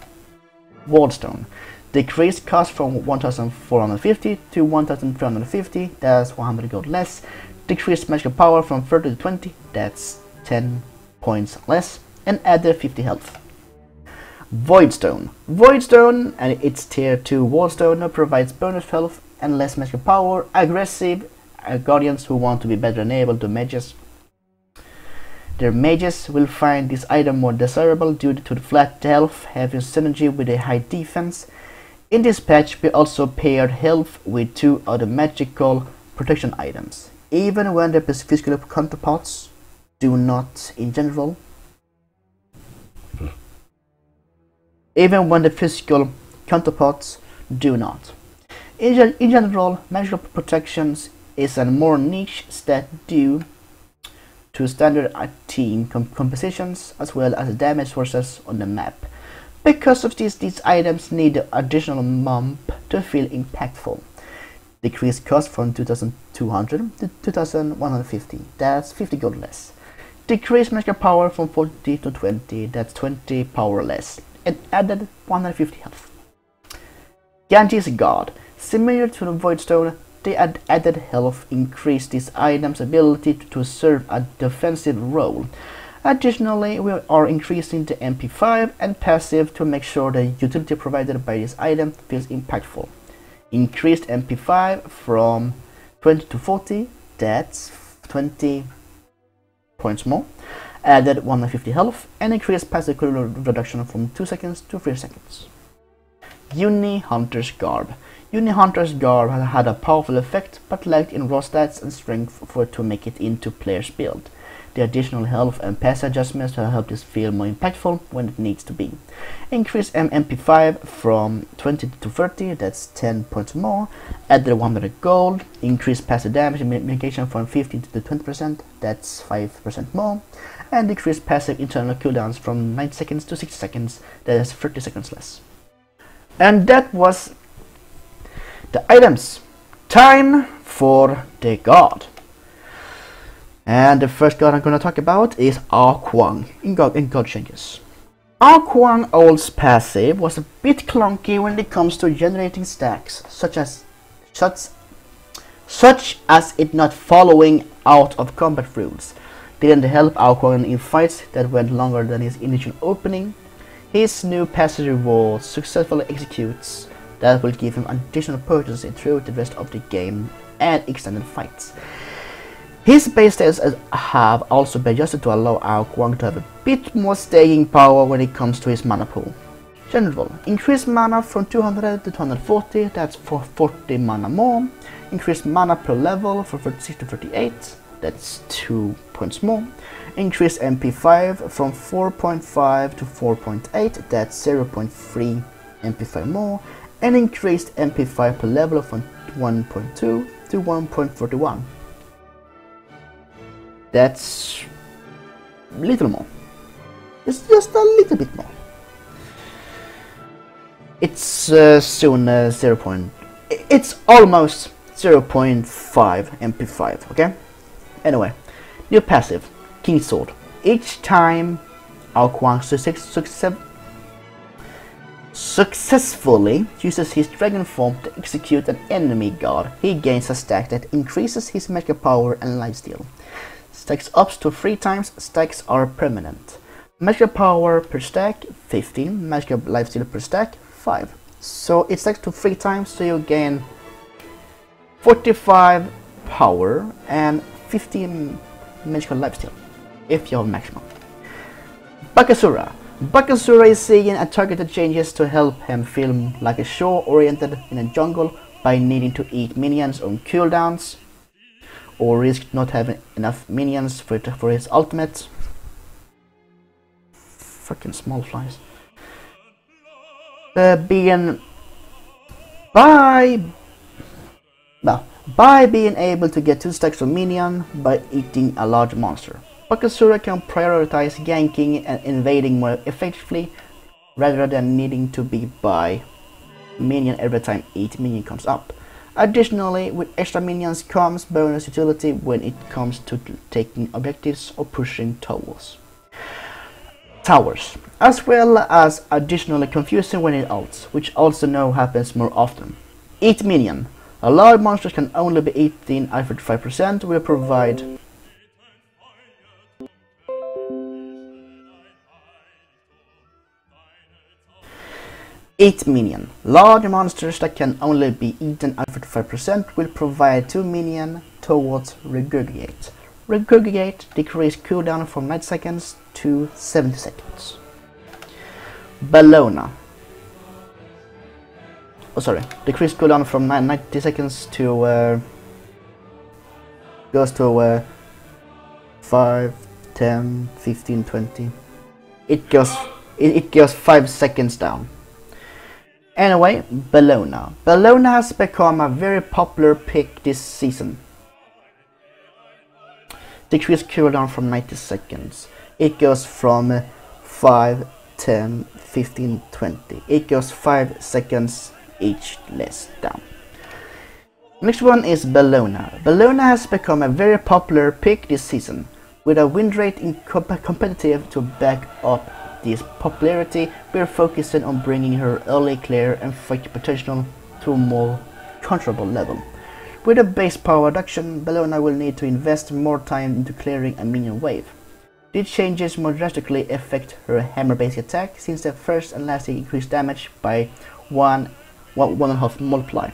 Wardstone. Decreased cost from 1450 to 1350, that's 100 gold less. Decreased magical power from 30 to 20, that's 10 points less. And added 50 health. Voidstone. Voidstone and its tier 2 Wardstone provides bonus health and less magical power. Aggressive guardians who want to be better enabled to mages. Their mages will find this item more desirable due to the flat health having synergy with a high defense. In this patch, we also paired health with 2 other magical protection items, even when the physical counterparts do not in general. Even when the physical counterparts do not. In general, magical protections is a more niche stat due to standard team compositions as well as damage sources on the map. Because of this, these items need additional bump to feel impactful. Decreased cost from 2200 to 2150, that's 50 gold less. Decreased magical power from 40 to 20, that's 20 power less. And added 150 health. Ganeshas Guard. Similar to the Voidstone, the added health increased this item's ability to serve a defensive role. Additionally, we are increasing the MP5 and passive to make sure the utility provided by this item feels impactful. Increased MP5 from 20 to 40, that's 20 points more. Added 150 health and increased passive cooldown reduction from 2 seconds to 3 seconds. Uni Hunter's Garb. Uni Hunter's Garb had a powerful effect but lacked in raw stats and strength to make it into player's build. The additional health and passive adjustments will help this feel more impactful when it needs to be. Increase MP5 from 20 to 30, that's 10 points more. Added 100 gold. Increase passive damage mitigation from 50 to 20%, that's 5% more. And decrease passive internal cooldowns from 90 seconds to 60 seconds, that is 30 seconds less. And that was the items. Time for the god. And the first god I'm going to talk about is Arkwang in God Changes. Arkwang Old's passive was a bit clunky when it comes to generating stacks, such as it not following out of combat rules. Didn't help Arkwang in fights that went longer than his initial opening. His new passive reward successfully executes that will give him additional purchases throughout the rest of the game and extended fights. His base stats have also been adjusted to allow our Kwang to have a bit more staying power when it comes to his mana pool. General, increase mana from 200 to 240, that's for 40 mana more. Increase mana per level from 36 to 38, that's 2 points more. Increase MP5 from 4.5 to 4.8, that's 0.3 MP5 more. And increased MP5 per level from 1.2 to 1.41. That's little more. It's just a little bit more. It's soon it's almost 0.5 MP5, okay? Anyway, new passive, King Sword. Each time our Kwang successfully uses his dragon form to execute an enemy god, he gains a stack that increases his magic power and lifesteal. Stacks up to 3 times, stacks are permanent. Magic power per stack 15, magic lifesteal per stack 5. So it stacks to 3 times, so you gain 45 power and 15 magical lifesteal if you have maximum. Bakasura. Bakasura is seeing a targeted changes to help him feel like a shore-oriented in a jungle by needing to eat minions on cooldowns or risk not having enough minions for his ultimate. Fucking small flies. By being able to get 2 stacks of minion by eating a large monster. Bakasura can prioritize ganking and invading more effectively rather than needing to be by minion every time each minion comes up. Additionally, with extra minions comes bonus utility when it comes to taking objectives or pushing towers, as well as additionally confusing when it ults, which also now happens more often. Eat minion. A large monster can only be eaten at 35%, will provide Eat minion. Large monsters that can only be eaten at 35% will provide 2 minion towards regurgitate. Regurgitate decrease cooldown from 90 seconds to 70 seconds. Bellona. Decrease cooldown from 90 seconds to goes to 5, 10, 15, 20. It goes 5 seconds down. Anyway, Bellona. Bellona has become a very popular pick this season. Decrease cooldown from 90 seconds. It goes from 5, 10, 15, 20. It goes 5 seconds each less down. Next one is Bellona. Bellona has become a very popular pick this season. With a win rate in competitive to back up this popularity, we are focusing on bringing her early clear and fight potential to a more controllable level. With a base power reduction, Bellona will need to invest more time into clearing a minion wave. These changes more drastically affect her hammer base attack, since the first and last increase damage by 1.5 multiply.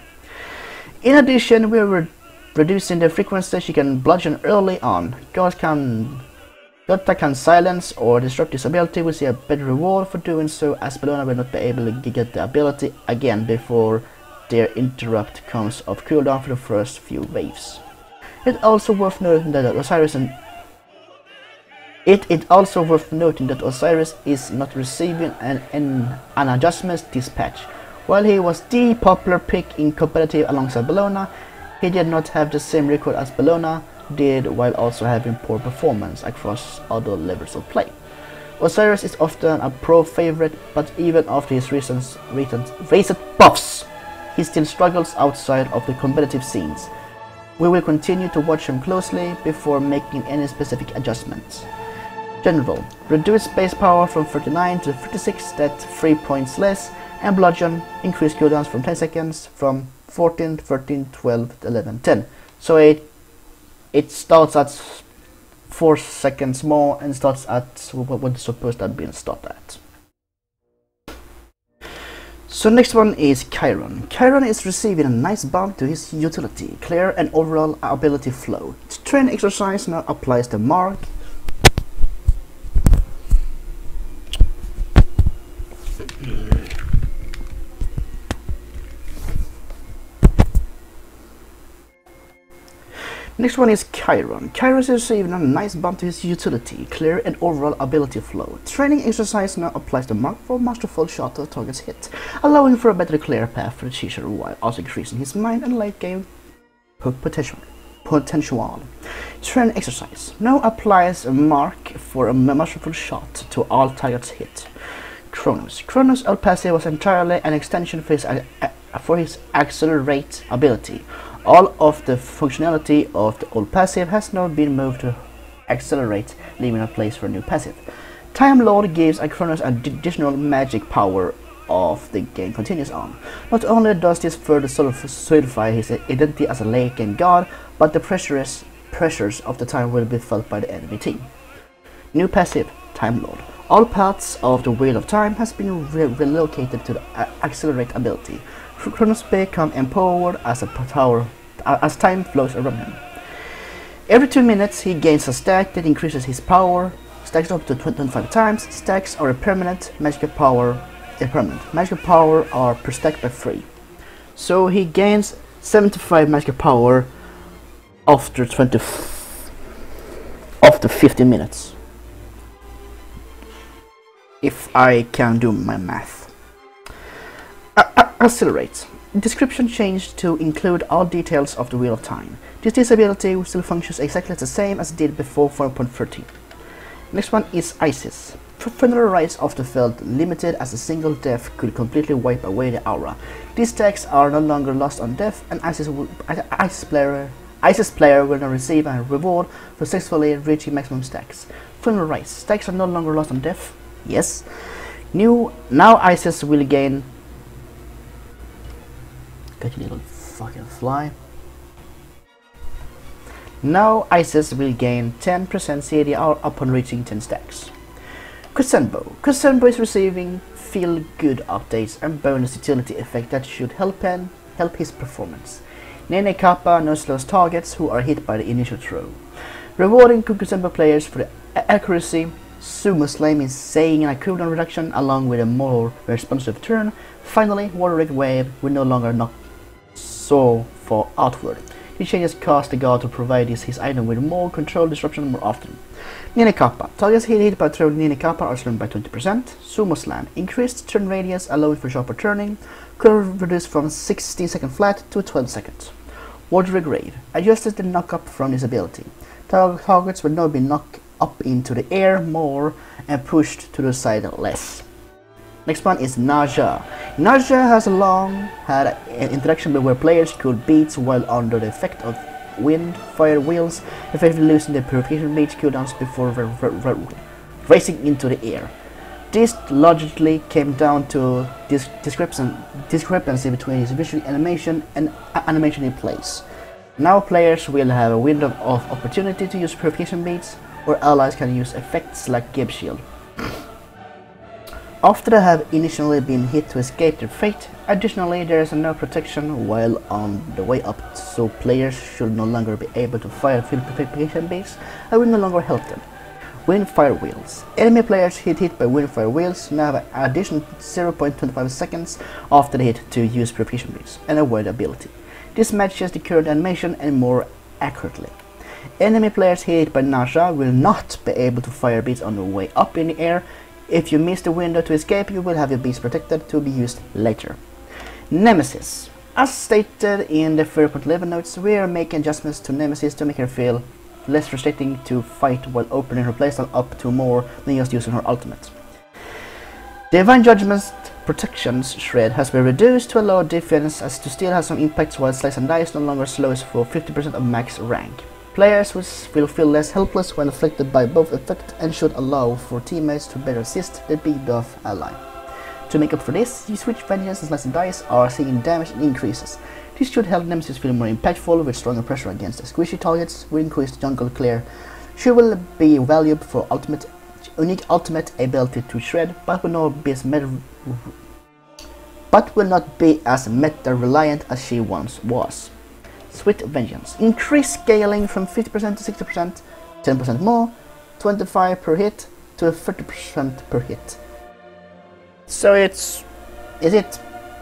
In addition, we are reducing the frequency she can bludgeon early on. God that can silence or disrupt this ability will see a better reward for doing so, as Bellona will not be able to get the ability again before their interrupt comes off cooldown for the first few waves. It is also worth noting that Osiris is not receiving an adjustment this patch. While he was the popular pick in competitive alongside Bellona, he did not have the same record as Bellona did, while also having poor performance across other levels of play. Osiris is often a pro favorite, but even after his recent buffs, he still struggles outside of the competitive scenes. We will continue to watch him closely before making any specific adjustments. General, reduce base power from 39 to 36, that's 3 points less, and bludgeon, increase cooldowns from 10 seconds from 14, 13, 12, 11, 10. So it starts at 4 seconds more and starts at what it's supposed to have been stopped at. So next one is Chiron. Chiron is receiving a nice bump to his utility, clear and overall ability flow. Its training exercise now applies the mark. Next one is Chiron. Chiron is receiving a nice bump to his utility, clear and overall ability flow. Training exercise now applies the mark for masterful shot to the target's hit, allowing for a better clear path for the teacher while also increasing his mind and late game hook potential. Training exercise now applies a mark for a masterful shot to all targets hit. Chronos. Chronos' ult passive was entirely an extension for his accelerate ability. All of the functionality of the old passive has now been moved to accelerate, leaving a place for a new passive. Time Lord gives Chronos additional magic power of the game continues on. Not only does this further solidify his identity as a late game god, but the pressures of the time will be felt by the enemy team. New passive, Time Lord. All paths of the Wheel of Time has been relocated to the accelerate ability. Chronos become empowered as a power as time flows around him. Every 2 minutes he gains a stack that increases his power. Stacks up to 25 times. Stacks are a permanent. Magical power Magical power are per stack by 3. So he gains 75 magical power after 50 minutes. If I can do my math. Accelerate. Description changed to include all details of the Wheel of Time. This disability still functions exactly the same as it did before 4.13. Next one is Isis. Funeral Rites of the Felt limited as a single death could completely wipe away the aura. These stacks are no longer lost on death, and Isis player will now receive a reward for successfully reaching maximum stacks. Funeral Rites. Stacks are no longer lost on death. Yes. Now Isis will gain. Got you little fucking fly. Now Isis will gain 10% CDR upon reaching 10 stacks. Kuzenbo. Kuzenbo is receiving feel good updates and bonus utility effect that should help his performance. Nene Kappa now slows targets who are hit by the initial throw. Rewarding Kuzenbo players for the accuracy. Sumo Slam is saying a cooldown reduction along with a more responsive turn. Finally, Warwick Wave will no longer knock so far outward. These changes cause the god to provide his item with more control disruption more often. Nene Kappa. Targets hit by throwing Nene Kappa are slowed by 20%. Sumo Slam. Increased turn radius allowing for sharper turning. Could reduce from 16 second flat to 12 seconds. Warwick Grave. Adjusted the knock up from this ability. Targets will now be knocked up into the air more and pushed to the side less. Next one is Naja. Naja has long had an interaction where players could beat while under the effect of wind, fire wheels, effectively losing their purification beats cooldowns before racing into the air. This logically came down to this discrepancy between his visual animation and animation in place. Now players will have a window of opportunity to use purification beats, or allies can use effects like Gib Shield. After they have initially been hit to escape their fate, additionally there is no protection while on the way up, so players should no longer be able to fire field purification beats and will no longer help them. Wind Fire Wheels. Enemy players hit by Wind Fire Wheels now have an additional 0.25 seconds after the hit to use purification beats and avoid the ability. This matches the current animation and more accurately. Enemy players hit by Naja will not be able to fire beats on the way up in the air. If you miss the window to escape, you will have your beats protected to be used later. Nemesis. As stated in the 3.11 notes, we are making adjustments to Nemesis to make her feel less restricting to fight while opening her playstyle up to more than just using her ultimate. Divine Judgment's protections shred has been reduced to allow defense as to still have some impacts while Slice and Dice no longer slows for 50% of max rank. Players will feel less helpless when afflicted by both effect and should allow for teammates to better assist the big buff ally. To make up for this, you switch Vengeance and Slice and Dice are seeing damage increases. This should help Nemesis feel more impactful with stronger pressure against the squishy targets with increased jungle clear. She will be valuable for unique ultimate ability to shred, but will not be but will not be as meta-reliant as she once was. Sweet Vengeance. Increase scaling from 50% to 60%, 10% more, 25 per hit to 30% per hit. So is it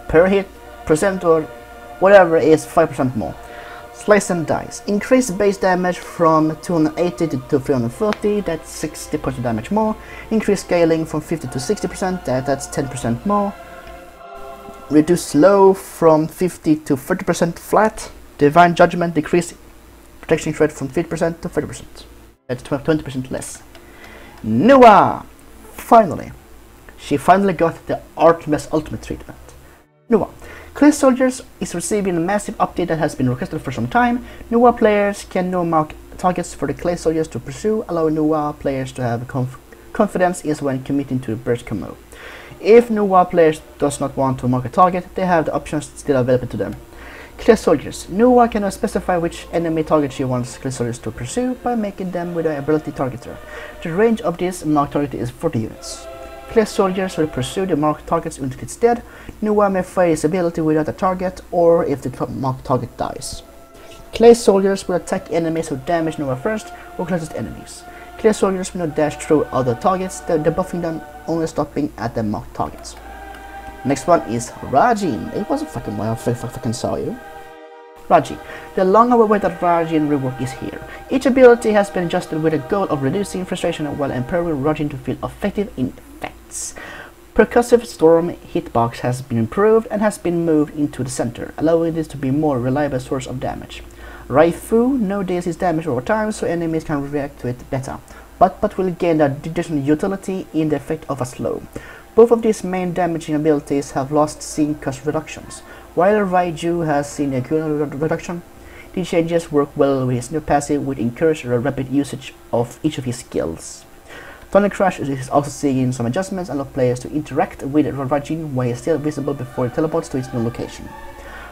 per hit, percent, or whatever is 5% more. Slice and Dice. Increase base damage from 280 to 340, that's 60 points of damage more. Increase scaling from 50 to 60%, that's 10% more. Reduce slow from 50 to 30% flat. Divine Judgment. Decrease protection threat from 50% to 30%. That's 20% less. Noah! Finally. She finally got the Artemis Ultimate treatment. Noah. Clay Soldiers is receiving a massive update that has been requested for some time. Noah players can now mark targets for the Clay Soldiers to pursue, allowing Noah players to have confidence is when committing to the burst combo. If Noah players does not want to mark a target, they have the options still available to them. Clay Soldiers. Noah cannot specify which enemy target she wants Clay Soldiers to pursue by making them with an ability targeter. The range of this marked target is 40 units. Clay Soldiers will pursue the marked target's unit instead. Noah may fire his ability without a target or if the marked target dies. Clay Soldiers will attack enemies who damage Noah first or closest enemies. Clay Soldiers will not dash through other targets, debuffing them, only stopping at the marked targets. Next one is Rajin. It wasn't fucking while I fucking saw you. Raji. The long-awaited Rajin rework is here. Each ability has been adjusted with a goal of reducing frustration while empowering Rajin to feel effective in effects. Percussive Storm hitbox has been improved and has been moved into the center, allowing this to be a more reliable source of damage. Raifu no deals damage over time, so enemies can react to it better, but will gain additional utility in the effect of a slow. Both of these main damaging abilities have lost scene cost reductions. While Raiju has seen a cooldown reduction, these changes work well with his new passive, which encourages a rapid usage of each of his skills. Thunder Crash is also seeing some adjustments and allow players to interact with Raiju while he is still visible before he teleports to his new location.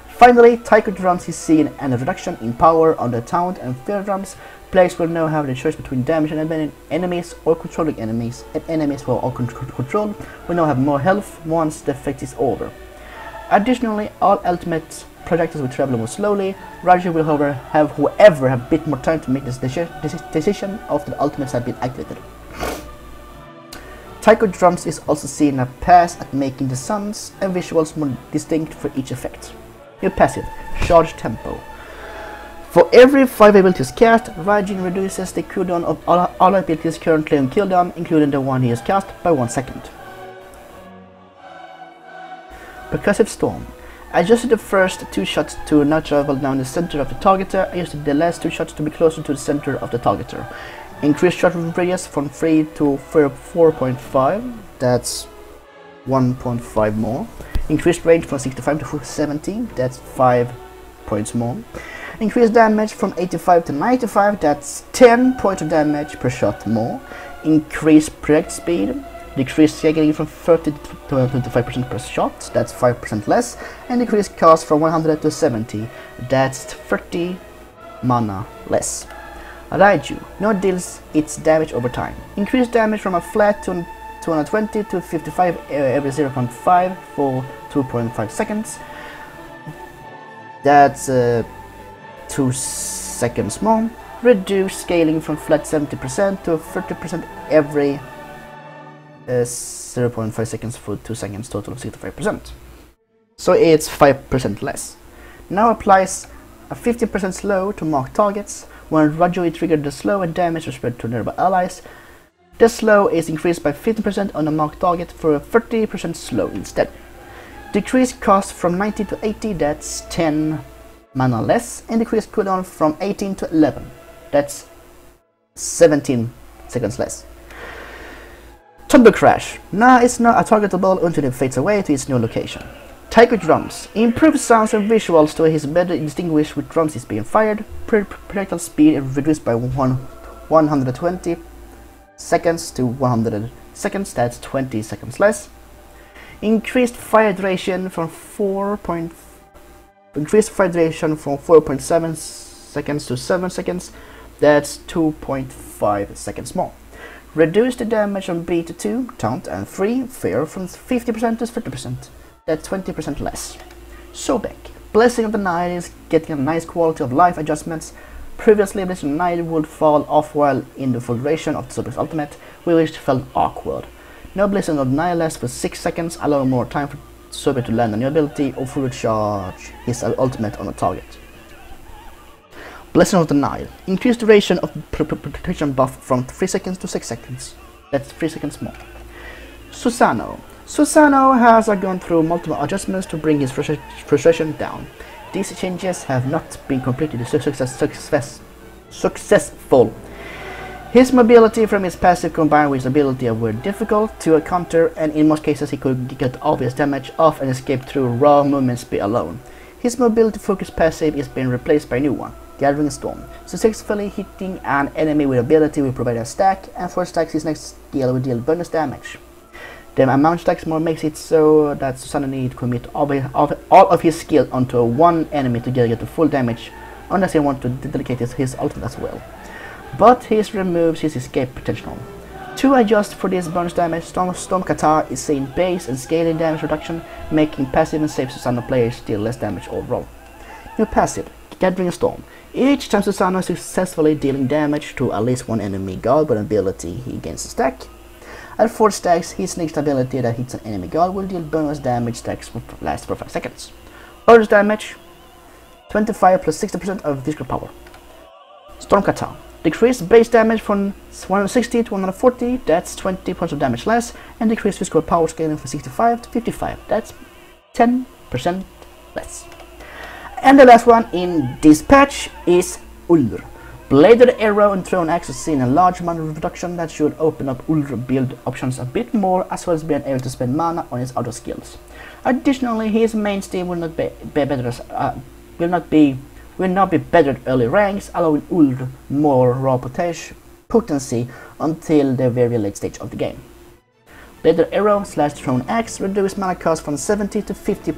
Finally, Taiko Drums is seeing an reduction in power on the Taunt and Fear Drums. Players will now have the choice between damaging enemies or controlling enemies, and enemies who are controlled will now have more health once the effect is over. Additionally, all ultimate projectiles will travel more slowly. Raiju will however have a bit more time to make this decision after the ultimates have been activated. Taiko Drums is also seeing a pass at making the sounds and visuals more distinct for each effect. New passive, Charge Tempo. For every 5 abilities cast, Raijin reduces the cooldown of all abilities currently on cooldown, including the one he has cast, by 1 second. Percussive Storm. Adjusted the first 2 shots to now travel down the center of the targeter, and used the last 2 shots to be closer to the center of the targeter. Increased shot radius from 3 to 4.5, that's 1.5 more. Increased range from 65 to 70, that's 5 points more. Increased damage from 85 to 95, that's 10 points of damage per shot more. Increased project speed. Decreased scaling from 30 to 25% per shot, that's 5% less. And decreased cost from 100 to 70, that's 30 mana less. Raiju now deals its damage over time. Increased damage from a flat 220 to 55 every 0.5 for 2.5 seconds. That's 2 seconds more. Reduce scaling from flat 70% to 30% every 0.5 seconds for 2 seconds, total of 65%. So it's 5% less. Now applies a 15% slow to mark targets. When Raiju triggered the slow and damage is spread to nearby allies. The slow is increased by 50% on a marked target for a 30% slow instead. Decreased cost from 90 to 80, that's 10 mana less, and decreased cooldown from 18 to 11, that's 17 seconds less. Thunder Crash. Now it's not targetable until it fades away to its new location. Taiko Drums. Improved sounds and visuals to his better distinguished with drums is being fired. Projectile speed reduced by 120 seconds to 100 seconds, that's 20 seconds less. Increased fire duration from 4.7 seconds to 7 seconds, that's 2.5 seconds more. Reduce the damage on B to 2, Taunt, and 3, Fear from 50% to 50%. that's 20% less. So back. Blessing of the Night is getting a nice quality of life adjustments. Previously, Blessing of the Night would fall off while in the full duration of the Super's ultimate, which felt awkward. Now Blessing of the Night lasts for 6 seconds, allowing more time for Super to land a new ability or fully charge his ultimate on a target. Blessing of the Night. Increased duration of protection buff from 3 seconds to 6 seconds. That's 3 seconds more. Susano. Susano has gone through multiple adjustments to bring his frustration down. These changes have not been completely successful. His mobility from his passive combined with his ability were difficult to counter, and in most cases he could get obvious damage off and escape through raw movement speed alone. His mobility focused passive is being replaced by a new one, Gathering Storm. Successfully hitting an enemy with ability will provide a stack, and for stacks his next skill will deal bonus damage. The amount stacks more makes it so that Susano need to commit all of his skill onto one enemy to get the full damage, unless he wants to dedicate his ultimate as well. But he removes his escape potential. To adjust for this bonus damage, Storm Kata is seeing base and scaling damage reduction, making passive and safe Susano players deal less damage overall. New passive, Gathering Storm. Each time Susano is successfully dealing damage to at least one enemy god with an ability, he gains a stack. At 4 stacks, his next ability that hits an enemy god will deal bonus damage stacks last for 5 seconds. Bonus damage, 25 plus 60% of physical power. Storm Kata. Decrease base damage from 160 to 140, that's 20 points of damage less, and decrease physical power scaling from 65 to 55, that's 10% less. And the last one in this patch is Ulr. Bladed Arrow and Thrown Axe has seen a large amount of reduction that should open up Ulr build options a bit more, as well as being able to spend mana on his other skills. Additionally, his mainstay will not be better at early ranks, allowing Ulr more raw potency until the very late stage of the game. Bladed Arrow / Thrown Axe reduce mana cost from 70 to 50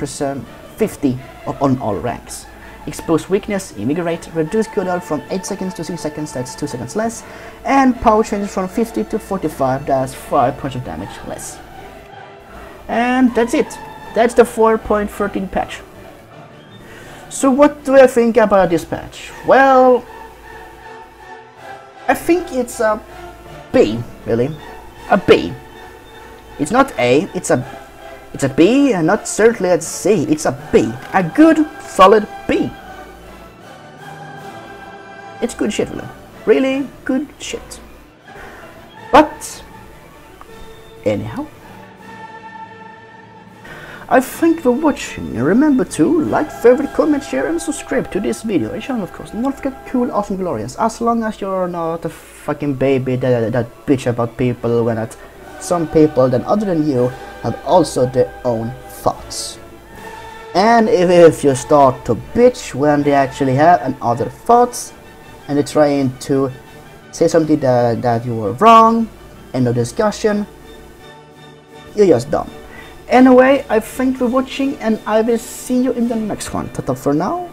on all ranks. Exposed Weakness, Invigorate, reduce cooldown from 8 seconds to 6 seconds, that's 2 seconds less, and power changes from 50 to 45, that's 5 points of damage less. And that's it. That's the 4.13 patch. So what do I think about this patch? Well, I think it's a B, really. A B. It's not A, it's a B, and not certainly a C, it's a B. A good, solid B. It's good shit, really. Really good shit. But, anyhow, I thank you for watching, and remember to like, favorite, comment, share, and subscribe to this video and channel, of course. Don't forget cool, awesome, glorious. As long as you're not a fucking baby that bitch about people when that some people that other than you have also their own thoughts. And if you start to bitch when they actually have other thoughts and they're trying to say something that you were wrong, end of discussion, you're just dumb. Anyway, I thank you for watching, and I will see you in the next one. Ta-ta for now.